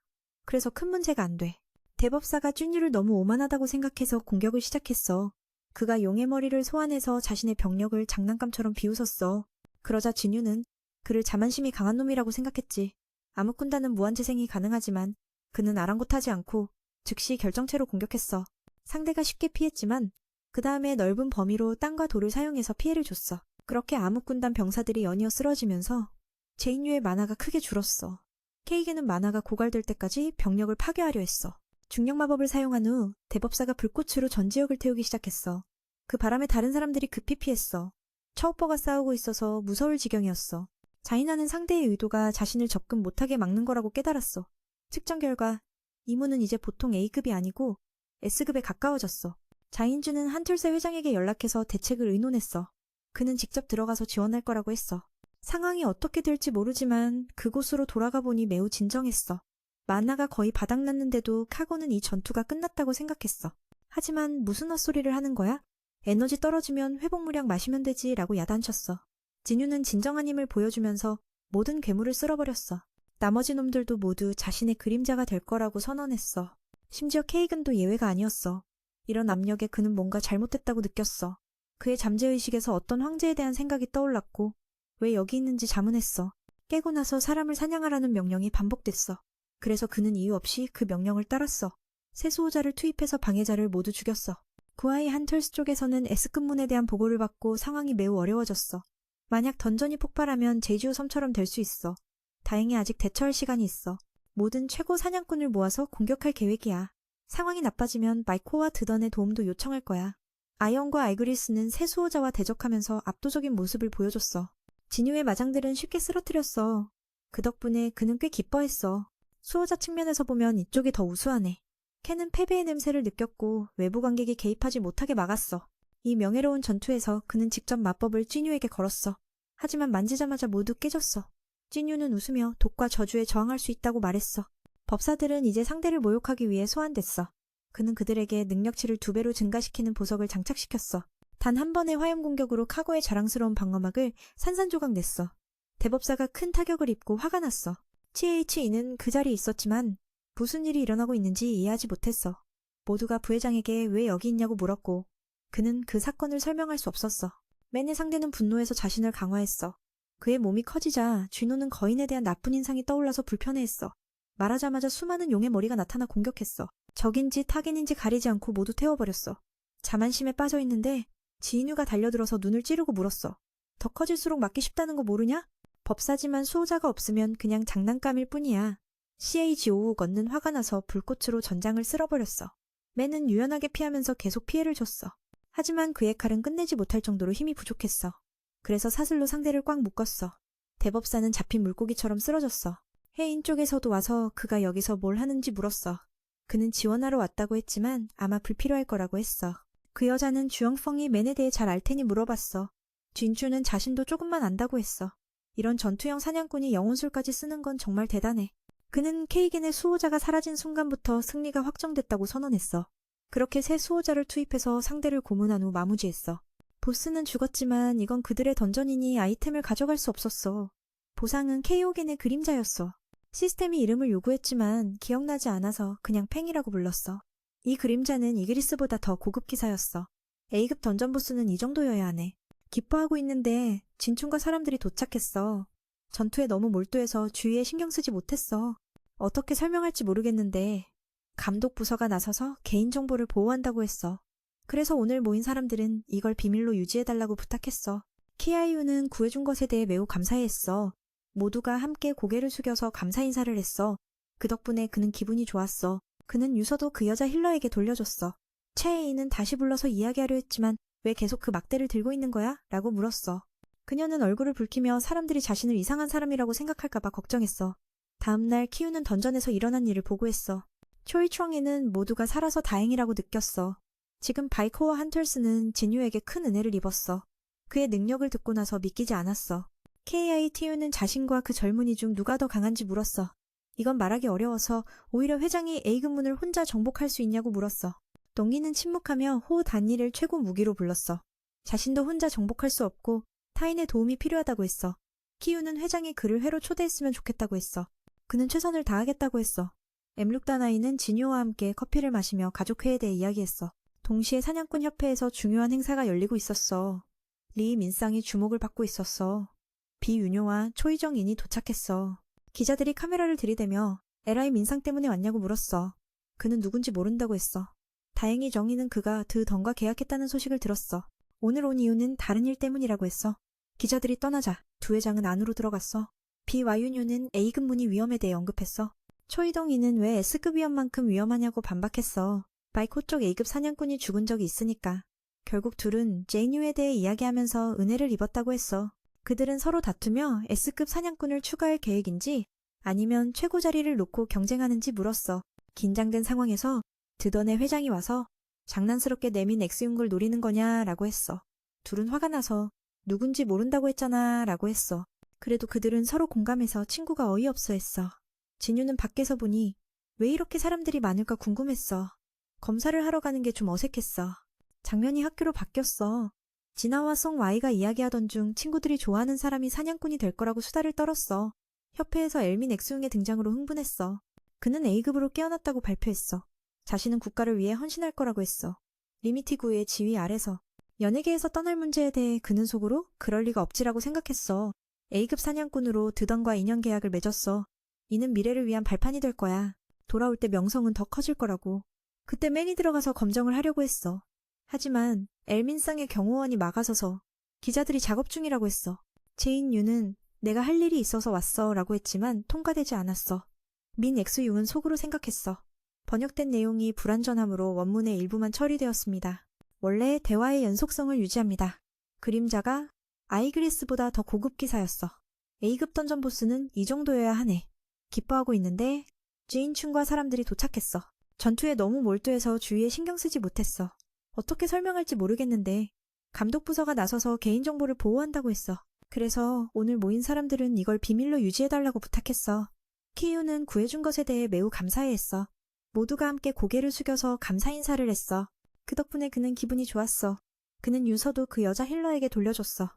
그래서 큰 문제가 안 돼. 대법사가 쭈니를 너무 오만하다고 생각해서 공격을 시작했어. 그가 용의 머리를 소환해서 자신의 병력을 장난감처럼 비웃었어. 그러자 진유는 그를 자만심이 강한 놈이라고 생각했지. 암흑군단은 무한재생이 가능하지만 그는 아랑곳하지 않고 즉시 결정체로 공격했어. 상대가 쉽게 피했지만 그 다음에 넓은 범위로 땅과 돌을 사용해서 피해를 줬어. 그렇게 암흑군단 병사들이 연이어 쓰러지면서 제인유의 만화가 크게 줄었어. 케이게는 만화가 고갈될 때까지 병력을 파괴하려 했어. 중력마법을 사용한 후 대법사가 불꽃으로 전 지역을 태우기 시작했어. 그 바람에 다른 사람들이 급히 피했어. 처오퍼가 싸우고 있어서 무서울 지경이었어. 자이나는 상대의 의도가 자신을 접근 못하게 막는 거라고 깨달았어. 측정 결과 이무는 이제 보통 A급이 아니고 S급에 가까워졌어. 자인주는 한툴세 회장에게 연락해서 대책을 의논했어. 그는 직접 들어가서 지원할 거라고 했어. 상황이 어떻게 될지 모르지만 그곳으로 돌아가 보니 매우 진정했어. 만화가 거의 바닥났는데도 카고는 이 전투가 끝났다고 생각했어. 하지만 무슨 헛소리를 하는 거야? 에너지 떨어지면 회복 물약 마시면 되지 라고 야단쳤어. 진유는 진정한 힘을 보여주면서 모든 괴물을 쓸어버렸어. 나머지 놈들도 모두 자신의 그림자가 될 거라고 선언했어. 심지어 케이근도 예외가 아니었어. 이런 압력에 그는 뭔가 잘못됐다고 느꼈어. 그의 잠재의식에서 어떤 황제에 대한 생각이 떠올랐고 왜 여기 있는지 자문했어. 깨고 나서 사람을 사냥하라는 명령이 반복됐어. 그래서 그는 이유 없이 그 명령을 따랐어. 세수호자를 투입해서 방해자를 모두 죽였어. 구아이 한털스 쪽에서는 S급 문에 대한 보고를 받고 상황이 매우 어려워졌어. 만약 던전이 폭발하면 제주우 섬처럼 될 수 있어. 다행히 아직 대처할 시간이 있어. 모든 최고 사냥꾼을 모아서 공격할 계획이야. 상황이 나빠지면 마이코와 드던의 도움도 요청할 거야. 아이언과 알그리스는 새 수호자와 대적하면서 압도적인 모습을 보여줬어. 진유의 마장들은 쉽게 쓰러뜨렸어. 그 덕분에 그는 꽤 기뻐했어. 수호자 측면에서 보면 이쪽이 더 우수하네. 캔은 패배의 냄새를 느꼈고 외부 관객이 개입하지 못하게 막았어. 이 명예로운 전투에서 그는 직접 마법을 찐유에게 걸었어. 하지만 만지자마자 모두 깨졌어. 찐유는 웃으며 독과 저주에 저항할 수 있다고 말했어. 법사들은 이제 상대를 모욕하기 위해 소환됐어. 그는 그들에게 능력치를 2배로 증가시키는 보석을 장착시켰어. 단 한 번의 화염 공격으로 카고의 자랑스러운 방어막을 산산조각 냈어. 대법사가 큰 타격을 입고 화가 났어. THE는 그 자리에 있었지만 무슨 일이 일어나고 있는지 이해하지 못했어. 모두가 부회장에게 왜 여기 있냐고 물었고 그는 그 사건을 설명할 수 없었어. 맨의 상대는 분노해서 자신을 강화했어. 그의 몸이 커지자 쥐노는 거인에 대한 나쁜 인상이 떠올라서 불편해했어. 말하자마자 수많은 용의 머리가 나타나 공격했어. 적인지 타겟인지 가리지 않고 모두 태워버렸어. 자만심에 빠져있는데 지인유가 달려들어서 눈을 찌르고 물었어. 더 커질수록 맞기 쉽다는 거 모르냐? 법사지만 수호자가 없으면 그냥 장난감일 뿐이야. CAGO 걷는 화가 나서 불꽃으로 전장을 쓸어버렸어. 맨은 유연하게 피하면서 계속 피해를 줬어. 하지만 그의 칼은 끝내지 못할 정도로 힘이 부족했어. 그래서 사슬로 상대를 꽉 묶었어. 대법사는 잡힌 물고기처럼 쓰러졌어. 해인 쪽에서도 와서 그가 여기서 뭘 하는지 물었어. 그는 지원하러 왔다고 했지만 아마 불필요할 거라고 했어. 그 여자는 주영펑이 맨에 대해 잘 알 테니 물어봤어. 진주는 자신도 조금만 안다고 했어. 이런 전투형 사냥꾼이 영혼술까지 쓰는 건 정말 대단해. 그는 케이겐의 수호자가 사라진 순간부터 승리가 확정됐다고 선언했어. 그렇게 새 수호자를 투입해서 상대를 고문한 후 마무지했어. 보스는 죽었지만 이건 그들의 던전이니 아이템을 가져갈 수 없었어. 보상은 케이오겐의 그림자였어. 시스템이 이름을 요구했지만 기억나지 않아서 그냥 팽이라고 불렀어. 이 그림자는 이그리스보다 더 고급 기사였어. A급 던전 보스는 이 정도여야 하네. 기뻐하고 있는데 진충과 사람들이 도착했어. 전투에 너무 몰두해서 주위에 신경 쓰지 못했어. 어떻게 설명할지 모르겠는데 감독 부서가 나서서 개인정보를 보호한다고 했어. 그래서 오늘 모인 사람들은 이걸 비밀로 유지해달라고 부탁했어. 키아이유는 구해준 것에 대해 매우 감사해했어. 모두가 함께 고개를 숙여서 감사 인사를 했어. 그 덕분에 그는 기분이 좋았어. 그는 유서도 그 여자 힐러에게 돌려줬어. 채에이는 다시 불러서 이야기하려 했지만 왜 계속 그 막대를 들고 있는 거야? 라고 물었어. 그녀는 얼굴을 붉히며 사람들이 자신을 이상한 사람이라고 생각할까봐 걱정했어. 다음날 키우는 던전에서 일어난 일을 보고했어. 초이추앙에는 모두가 살아서 다행이라고 느꼈어. 지금 바이코와 한털스는 진유에게 큰 은혜를 입었어. 그의 능력을 듣고 나서 믿기지 않았어. KITU는 자신과 그 젊은이 중 누가 더 강한지 물었어. 이건 말하기 어려워서 오히려 회장이 A근문을 혼자 정복할 수 있냐고 물었어. 동기는 침묵하며 호 단니를 최고 무기로 불렀어. 자신도 혼자 정복할 수 없고 타인의 도움이 필요하다고 했어. 키우는 회장이 그를 회로 초대했으면 좋겠다고 했어. 그는 최선을 다하겠다고 했어. 엠룩다나이는 진유와 함께 커피를 마시며 가족회에 대해 이야기했어. 동시에 사냥꾼 협회에서 중요한 행사가 열리고 있었어. 리 민상이 주목을 받고 있었어. 비윤효와 초이정인이 도착했어. 기자들이 카메라를 들이대며 에라이 민상 때문에 왔냐고 물었어. 그는 누군지 모른다고 했어. 다행히 정인은 그가 드던과 계약했다는 소식을 들었어. 오늘 온 이유는 다른 일 때문이라고 했어. 기자들이 떠나자 두 회장은 안으로 들어갔어. 비와윤효는 A급문이 위험에 대해 언급했어. 초이덩이는 왜 S급 위험만큼 위험하냐고 반박했어. 바이코 쪽 A급 사냥꾼이 죽은 적이 있으니까. 결국 둘은 제이뉴에 대해 이야기하면서 은혜를 입었다고 했어. 그들은 서로 다투며 S급 사냥꾼을 추가할 계획인지 아니면 최고 자리를 놓고 경쟁하는지 물었어. 긴장된 상황에서 드던의 회장이 와서 장난스럽게 내민 X윤걸 노리는 거냐라고 했어. 둘은 화가 나서 누군지 모른다고 했잖아 라고 했어. 그래도 그들은 서로 공감해서 친구가 어이없어 했어. 진유는 밖에서 보니 왜 이렇게 사람들이 많을까 궁금했어. 검사를 하러 가는 게 좀 어색했어. 장면이 학교로 바뀌었어. 진아와 송 Y가 이야기하던 중 친구들이 좋아하는 사람이 사냥꾼이 될 거라고 수다를 떨었어. 협회에서 엘민 엑스웅의 등장으로 흥분했어. 그는 A급으로 깨어났다고 발표했어. 자신은 국가를 위해 헌신할 거라고 했어. 리미티구의 지휘 아래서. 연예계에서 떠날 문제에 대해 그는 속으로 그럴 리가 없지라고 생각했어. A급 사냥꾼으로 드던과 인연 계약을 맺었어. 이는 미래를 위한 발판이 될 거야. 돌아올 때 명성은 더 커질 거라고. 그때 맨이 들어가서 검정을 하려고 했어. 하지만 엘민상의 경호원이 막아서서 기자들이 작업 중이라고 했어. 제인유는 내가 할 일이 있어서 왔어 라고 했지만 통과되지 않았어. 민 엑스융은 속으로 생각했어. 번역된 내용이 불완전함으로 원문의 일부만 처리되었습니다. 원래 대화의 연속성을 유지합니다. 그림자가 아이그리스보다 더 고급 기사였어. A급 던전 보스는 이 정도여야 하네. 기뻐하고 있는데 제인춘과 사람들이 도착했어. 전투에 너무 몰두해서 주위에 신경 쓰지 못했어. 어떻게 설명할지 모르겠는데 감독부서가 나서서 개인정보를 보호한다고 했어. 그래서 오늘 모인 사람들은 이걸 비밀로 유지해달라고 부탁했어. 키유는 구해준 것에 대해 매우 감사해했어. 모두가 함께 고개를 숙여서 감사 인사를 했어. 그 덕분에 그는 기분이 좋았어. 그는 유서도 그 여자 힐러에게 돌려줬어.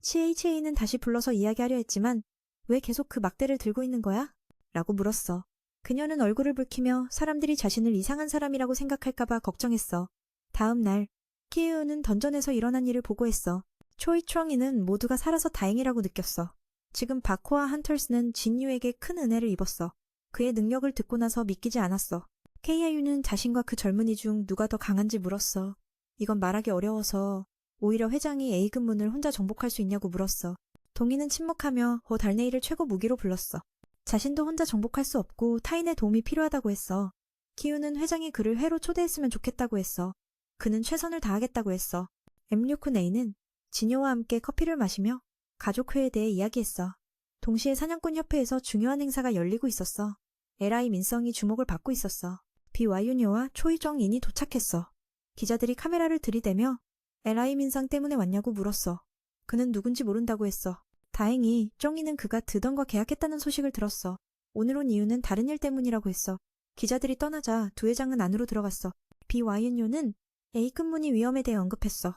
CHA는 다시 불러서 이야기하려 했지만 왜 계속 그 막대를 들고 있는 거야? 라고 물었어. 그녀는 얼굴을 붉히며 사람들이 자신을 이상한 사람이라고 생각할까봐 걱정했어. 다음 날, 키유는 던전에서 일어난 일을 보고했어. 초이추엉이는 모두가 살아서 다행이라고 느꼈어. 지금 바코와 헌터스는 진유에게 큰 은혜를 입었어. 그의 능력을 듣고 나서 믿기지 않았어. 케이아유는 자신과 그 젊은이 중 누가 더 강한지 물었어. 이건 말하기 어려워서 오히려 회장이 A급문을 혼자 정복할 수 있냐고 물었어. 동희는 침묵하며 달네이를 최고 무기로 불렀어. 자신도 혼자 정복할 수 없고 타인의 도움이 필요하다고 했어. 키우는 회장이 그를 회로 초대했으면 좋겠다고 했어. 그는 최선을 다하겠다고 했어. M6A는 진요와 함께 커피를 마시며 가족회에 대해 이야기했어. 동시에 사냥꾼협회에서 중요한 행사가 열리고 있었어. LI 민성이 주목을 받고 있었어. 비와윤요와 초이정인이 도착했어. 기자들이 카메라를 들이대며 LI 민상 때문에 왔냐고 물었어. 그는 누군지 모른다고 했어. 다행히 쫑이는 그가 드던과 계약했다는 소식을 들었어. 오늘 온 이유는 다른 일 때문이라고 했어. 기자들이 떠나자 두 회장은 안으로 들어갔어. 비와윤요는 A급문이 위험에 대해 언급했어.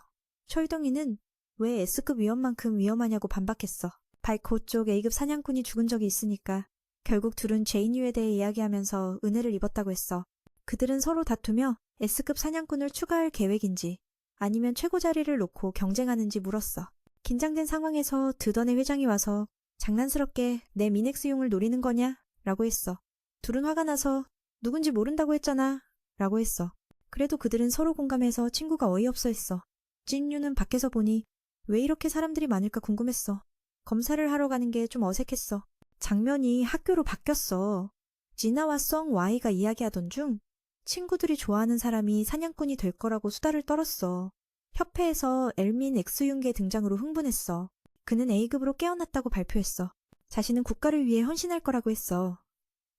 초이덩이는 왜 S급 위험만큼 위험하냐고 반박했어. 바이코 쪽 A급 사냥꾼이 죽은 적이 있으니까 결국 둘은 제인유에 대해 이야기하면서 은혜를 입었다고 했어. 그들은 서로 다투며 S급 사냥꾼을 추가할 계획인지 아니면 최고 자리를 놓고 경쟁하는지 물었어. 긴장된 상황에서 드던의 회장이 와서 장난스럽게 내 미넥스용을 노리는 거냐? 라고 했어. 둘은 화가 나서 누군지 모른다고 했잖아. 라고 했어. 그래도 그들은 서로 공감해서 친구가 어이없어 했어. 찐유는 밖에서 보니 왜 이렇게 사람들이 많을까 궁금했어. 검사를 하러 가는 게 좀 어색했어. 장면이 학교로 바뀌었어. 지나와 성 Y가 이야기하던 중 친구들이 좋아하는 사람이 사냥꾼이 될 거라고 수다를 떨었어. 협회에서 엘민 엑스융계 등장으로 흥분했어. 그는 A급으로 깨어났다고 발표했어. 자신은 국가를 위해 헌신할 거라고 했어.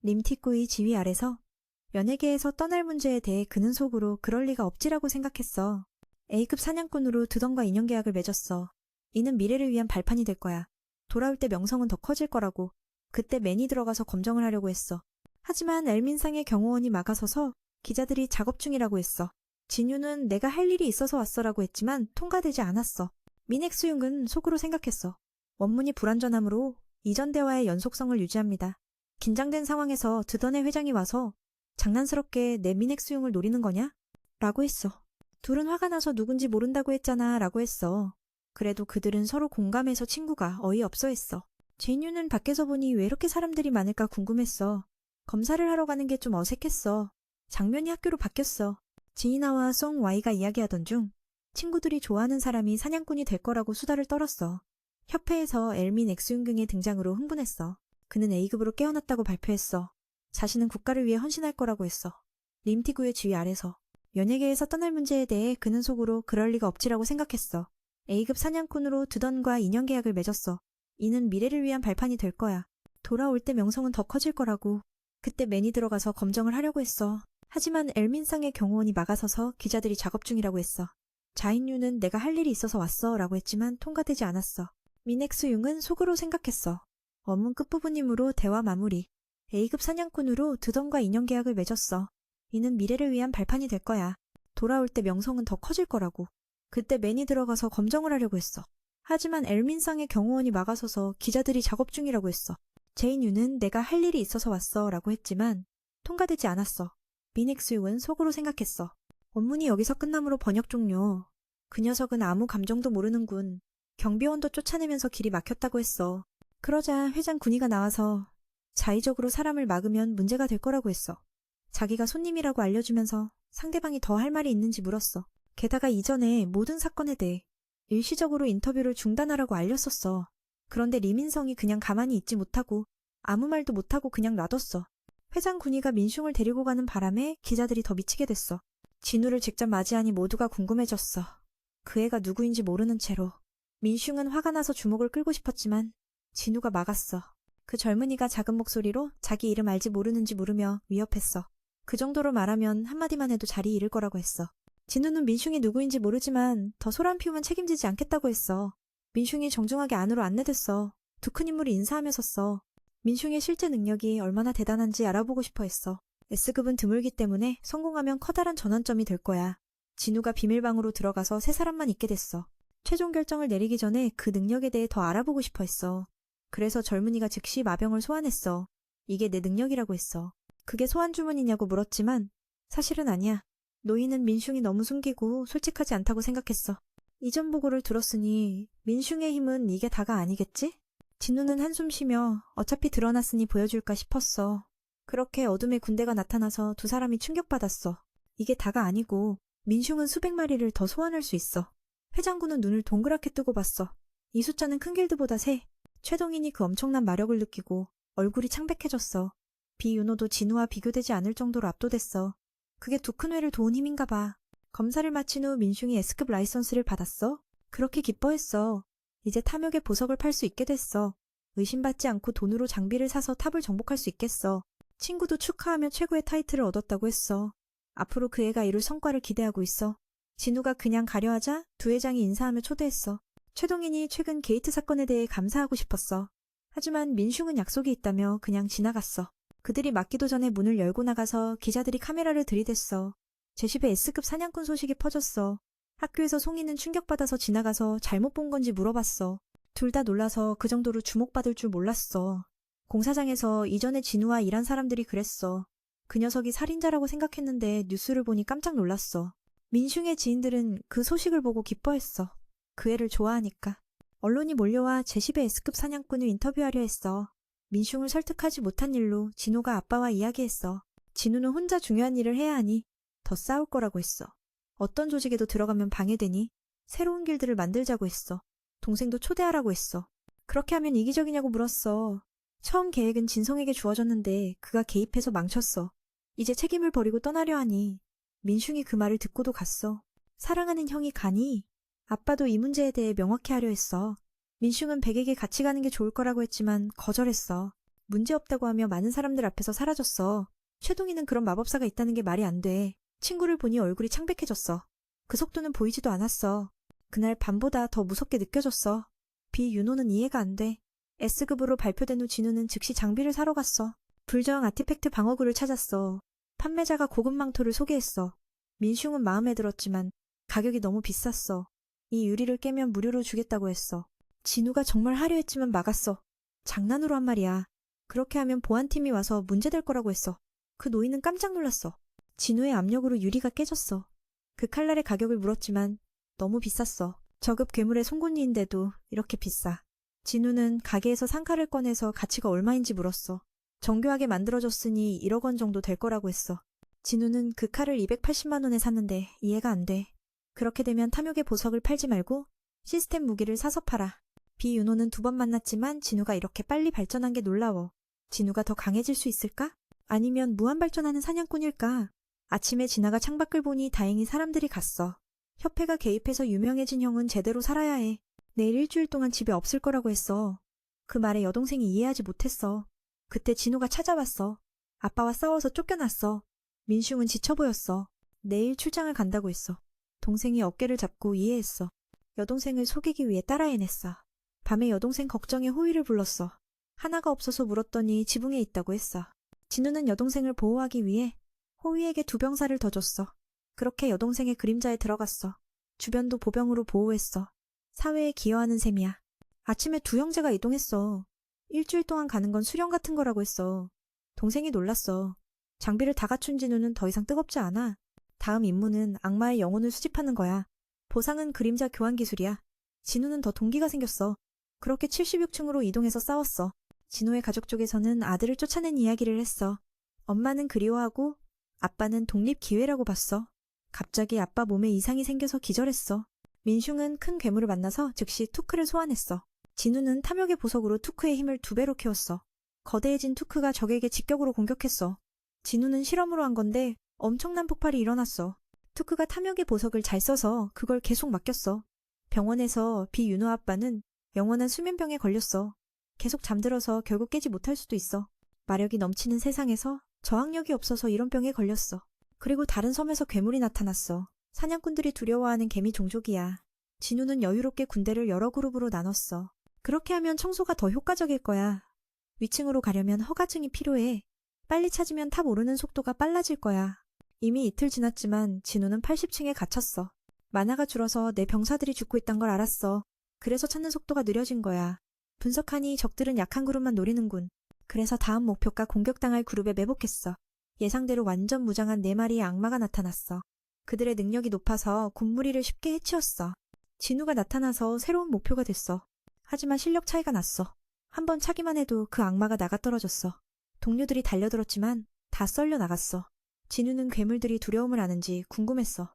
림티꾸의 지휘 아래서 연예계에서 떠날 문제에 대해 그는 속으로 그럴 리가 없지라고 생각했어. A급 사냥꾼으로 드던과 인연계약을 맺었어. 이는 미래를 위한 발판이 될 거야. 돌아올 때 명성은 더 커질 거라고. 그때 맨이 들어가서 검정을 하려고 했어. 하지만 엘민상의 경호원이 막아서서 기자들이 작업 중이라고 했어. 진유는 내가 할 일이 있어서 왔어라고 했지만 통과되지 않았어. 미넥스융은 속으로 생각했어. 원문이 불완전하므로 이전 대화의 연속성을 유지합니다. 긴장된 상황에서 드던의 회장이 와서 장난스럽게 내 미넥스융을 노리는 거냐? 라고 했어. 둘은 화가 나서 누군지 모른다고 했잖아 라고 했어. 그래도 그들은 서로 공감해서 친구가 어이없어 했어. 제인유는 밖에서 보니 왜 이렇게 사람들이 많을까 궁금했어. 검사를 하러 가는 게 좀 어색했어. 장면이 학교로 바뀌었어. 지이나와 송 Y가 이야기하던 중 친구들이 좋아하는 사람이 사냥꾼이 될 거라고 수다를 떨었어. 협회에서 엘민 엑스윤경의 등장으로 흥분했어. 그는 A급으로 깨어났다고 발표했어. 자신은 국가를 위해 헌신할 거라고 했어. 림티구의 지휘 아래서. 연예계에서 떠날 문제에 대해 그는 속으로 그럴 리가 없지라고 생각했어. A급 사냥꾼으로 드던과 인연 계약을 맺었어. 이는 미래를 위한 발판이 될 거야. 돌아올 때 명성은 더 커질 거라고. 그때 맨이 들어가서 검정을 하려고 했어. 하지만 엘민상의 경호원이 막아서서 기자들이 작업 중이라고 했어. 자인유는 내가 할 일이 있어서 왔어 라고 했지만 통과되지 않았어. 미넥스융은 속으로 생각했어. 원문 끝부분이므로 대화 마무리. A급 사냥꾼으로 드던과 인연 계약을 맺었어. 이는 미래를 위한 발판이 될 거야. 돌아올 때 명성은 더 커질 거라고. 그때 맨이 들어가서 검정을 하려고 했어. 하지만 엘민상의 경호원이 막아서서 기자들이 작업 중이라고 했어. 제인유는 내가 할 일이 있어서 왔어 라고 했지만 통과되지 않았어. 미넥스융은 속으로 생각했어. 원문이 여기서 끝나므로 번역 종료. 그 녀석은 아무 감정도 모르는군. 경비원도 쫓아내면서 길이 막혔다고 했어. 그러자 회장 군의가 나와서 자의적으로 사람을 막으면 문제가 될 거라고 했어. 자기가 손님이라고 알려주면서 상대방이 더 할 말이 있는지 물었어. 게다가 이전에 모든 사건에 대해 일시적으로 인터뷰를 중단하라고 알렸었어. 그런데 리민성이 그냥 가만히 있지 못하고 아무 말도 못하고 그냥 놔뒀어. 회장 군의가 민슝을 데리고 가는 바람에 기자들이 더 미치게 됐어. 진우를 직접 맞이하니 모두가 궁금해졌어. 그 애가 누구인지 모르는 채로. 민슝은 화가 나서 주목을 끌고 싶었지만 진우가 막았어. 그 젊은이가 작은 목소리로 자기 이름 알지 모르는지 물으며 위협했어. 그 정도로 말하면 한마디만 해도 자리 잃을 거라고 했어. 진우는 민슝이 누구인지 모르지만 더 소란 피우면 책임지지 않겠다고 했어. 민슝이 정중하게 안으로 안내됐어. 두 큰 인물이 인사하며 섰어. 민슝의 실제 능력이 얼마나 대단한지 알아보고 싶어 했어. S급은 드물기 때문에 성공하면 커다란 전환점이 될 거야. 진우가 비밀방으로 들어가서 세 사람만 있게 됐어. 최종 결정을 내리기 전에 그 능력에 대해 더 알아보고 싶어 했어. 그래서 젊은이가 즉시 마병을 소환했어. 이게 내 능력이라고 했어. 그게 소환 주문이냐고 물었지만 사실은 아니야. 노인은 민슝이 너무 숨기고 솔직하지 않다고 생각했어. 이전 보고를 들었으니 민슝의 힘은 이게 다가 아니겠지? 진우는 한숨 쉬며 어차피 드러났으니 보여줄까 싶었어. 그렇게 어둠의 군대가 나타나서 두 사람이 충격받았어. 이게 다가 아니고 민슝은 수백 마리를 더 소환할 수 있어. 회장군은 눈을 동그랗게 뜨고 봤어. 이 숫자는 큰 길드보다 세. 최동인이 그 엄청난 마력을 느끼고 얼굴이 창백해졌어. 비윤호도 진우와 비교되지 않을 정도로 압도됐어. 그게 두 큰 회를 도운 힘인가 봐. 검사를 마친 후 민슝이 S급 라이선스를 받았어. 그렇게 기뻐했어. 이제 탐욕의 보석을 팔 수 있게 됐어. 의심받지 않고 돈으로 장비를 사서 탑을 정복할 수 있겠어. 친구도 축하하며 최고의 타이틀을 얻었다고 했어. 앞으로 그 애가 이룰 성과를 기대하고 있어. 진우가 그냥 가려 하자 두 회장이 인사하며 초대했어. 최동인이 최근 게이트 사건에 대해 감사하고 싶었어. 하지만 민슝은 약속이 있다며 그냥 지나갔어. 그들이 맞기도 전에 문을 열고 나가서 기자들이 카메라를 들이댔어. 제10의 S급 사냥꾼 소식이 퍼졌어. 학교에서 송이는 충격받아서 지나가서 잘못 본 건지 물어봤어. 둘 다 놀라서 그 정도로 주목받을 줄 몰랐어. 공사장에서 이전에 진우와 일한 사람들이 그랬어. 그 녀석이 살인자라고 생각했는데 뉴스를 보니 깜짝 놀랐어. 민슝의 지인들은 그 소식을 보고 기뻐했어. 그 애를 좋아하니까. 언론이 몰려와 제10의 S급 사냥꾼을 인터뷰하려 했어. 민슝을 설득하지 못한 일로 진우가 아빠와 이야기했어. 진우는 혼자 중요한 일을 해야 하니 더 싸울 거라고 했어. 어떤 조직에도 들어가면 방해되니 새로운 길드를 만들자고 했어. 동생도 초대하라고 했어. 그렇게 하면 이기적이냐고 물었어. 처음 계획은 진성에게 주어졌는데 그가 개입해서 망쳤어. 이제 책임을 버리고 떠나려 하니 민슝이 그 말을 듣고도 갔어. 사랑하는 형이 가니 아빠도 이 문제에 대해 명확히 하려 했어. 민슝은 백에게 같이 가는 게 좋을 거라고 했지만 거절했어. 문제없다고 하며 많은 사람들 앞에서 사라졌어. 최동희는 그런 마법사가 있다는 게 말이 안 돼. 친구를 보니 얼굴이 창백해졌어. 그 속도는 보이지도 않았어. 그날 밤보다 더 무섭게 느껴졌어. 비윤호는 이해가 안 돼. S급으로 발표된 후 진우는 즉시 장비를 사러 갔어. 불저항 아티팩트 방어구를 찾았어. 판매자가 고급 망토를 소개했어. 민슝은 마음에 들었지만 가격이 너무 비쌌어. 이 유리를 깨면 무료로 주겠다고 했어. 진우가 정말 하려 했지만 막았어. 장난으로 한 말이야. 그렇게 하면 보안팀이 와서 문제될 거라고 했어. 그 노인은 깜짝 놀랐어. 진우의 압력으로 유리가 깨졌어. 그 칼날의 가격을 물었지만 너무 비쌌어. 저급 괴물의 송곳니인데도 이렇게 비싸. 진우는 가게에서 상칼을 꺼내서 가치가 얼마인지 물었어. 정교하게 만들어졌으니 1억 원 정도 될 거라고 했어. 진우는 그 칼을 280만 원에 샀는데 이해가 안 돼. 그렇게 되면 탐욕의 보석을 팔지 말고 시스템 무기를 사서 팔아. 비윤호는 2번 만났지만 진우가 이렇게 빨리 발전한 게 놀라워. 진우가 더 강해질 수 있을까? 아니면 무한 발전하는 사냥꾼일까? 아침에 지나가 창밖을 보니 다행히 사람들이 갔어. 협회가 개입해서 유명해진 형은 제대로 살아야 해. 내일 일주일 동안 집에 없을 거라고 했어. 그 말에 여동생이 이해하지 못했어. 그때 진우가 찾아왔어. 아빠와 싸워서 쫓겨났어. 민슝은 지쳐 보였어. 내일 출장을 간다고 했어. 동생이 어깨를 잡고 이해했어. 여동생을 속이기 위해 따라 해냈어. 밤에 여동생 걱정에 호의를 불렀어. 하나가 없어서 물었더니 지붕에 있다고 했어. 진우는 여동생을 보호하기 위해 호의에게 두 병사를 더 줬어. 그렇게 여동생의 그림자에 들어갔어. 주변도 보병으로 보호했어. 사회에 기여하는 셈이야. 아침에 두 형제가 이동했어. 일주일 동안 가는 건 수련 같은 거라고 했어. 동생이 놀랐어. 장비를 다 갖춘 진우는 더 이상 뜨겁지 않아. 다음 임무는 악마의 영혼을 수집하는 거야. 보상은 그림자 교환 기술이야. 진우는 더 동기가 생겼어. 그렇게 76층으로 이동해서 싸웠어. 진우의 가족 쪽에서는 아들을 쫓아낸 이야기를 했어. 엄마는 그리워하고 아빠는 독립 기회라고 봤어. 갑자기 아빠 몸에 이상이 생겨서 기절했어. 민슝은 큰 괴물을 만나서 즉시 투크를 소환했어. 진우는 탐욕의 보석으로 투크의 힘을 2배로 키웠어. 거대해진 투크가 적에게 직격으로 공격했어. 진우는 실험으로 한 건데 엄청난 폭발이 일어났어. 투크가 탐욕의 보석을 잘 써서 그걸 계속 맡겼어. 병원에서 비윤호 아빠는 영원한 수면병에 걸렸어. 계속 잠들어서 결국 깨지 못할 수도 있어. 마력이 넘치는 세상에서 저항력이 없어서 이런 병에 걸렸어. 그리고 다른 섬에서 괴물이 나타났어. 사냥꾼들이 두려워하는 개미 종족이야. 진우는 여유롭게 군대를 여러 그룹으로 나눴어. 그렇게 하면 청소가 더 효과적일 거야. 위층으로 가려면 허가증이 필요해. 빨리 찾으면 탑 오르는 속도가 빨라질 거야. 이미 이틀 지났지만 진우는 80층에 갇혔어. 만화가 줄어서 내 병사들이 죽고 있단 걸 알았어. 그래서 찾는 속도가 느려진 거야. 분석하니 적들은 약한 그룹만 노리는군. 그래서 다음 목표가 공격당할 그룹에 매복했어. 예상대로 완전 무장한 4마리의 악마가 나타났어. 그들의 능력이 높아서 군무리를 쉽게 해치웠어. 진우가 나타나서 새로운 목표가 됐어. 하지만 실력 차이가 났어. 한번 차기만 해도 그 악마가 나가떨어졌어. 동료들이 달려들었지만 다 썰려 나갔어. 진우는 괴물들이 두려움을 아는지 궁금했어.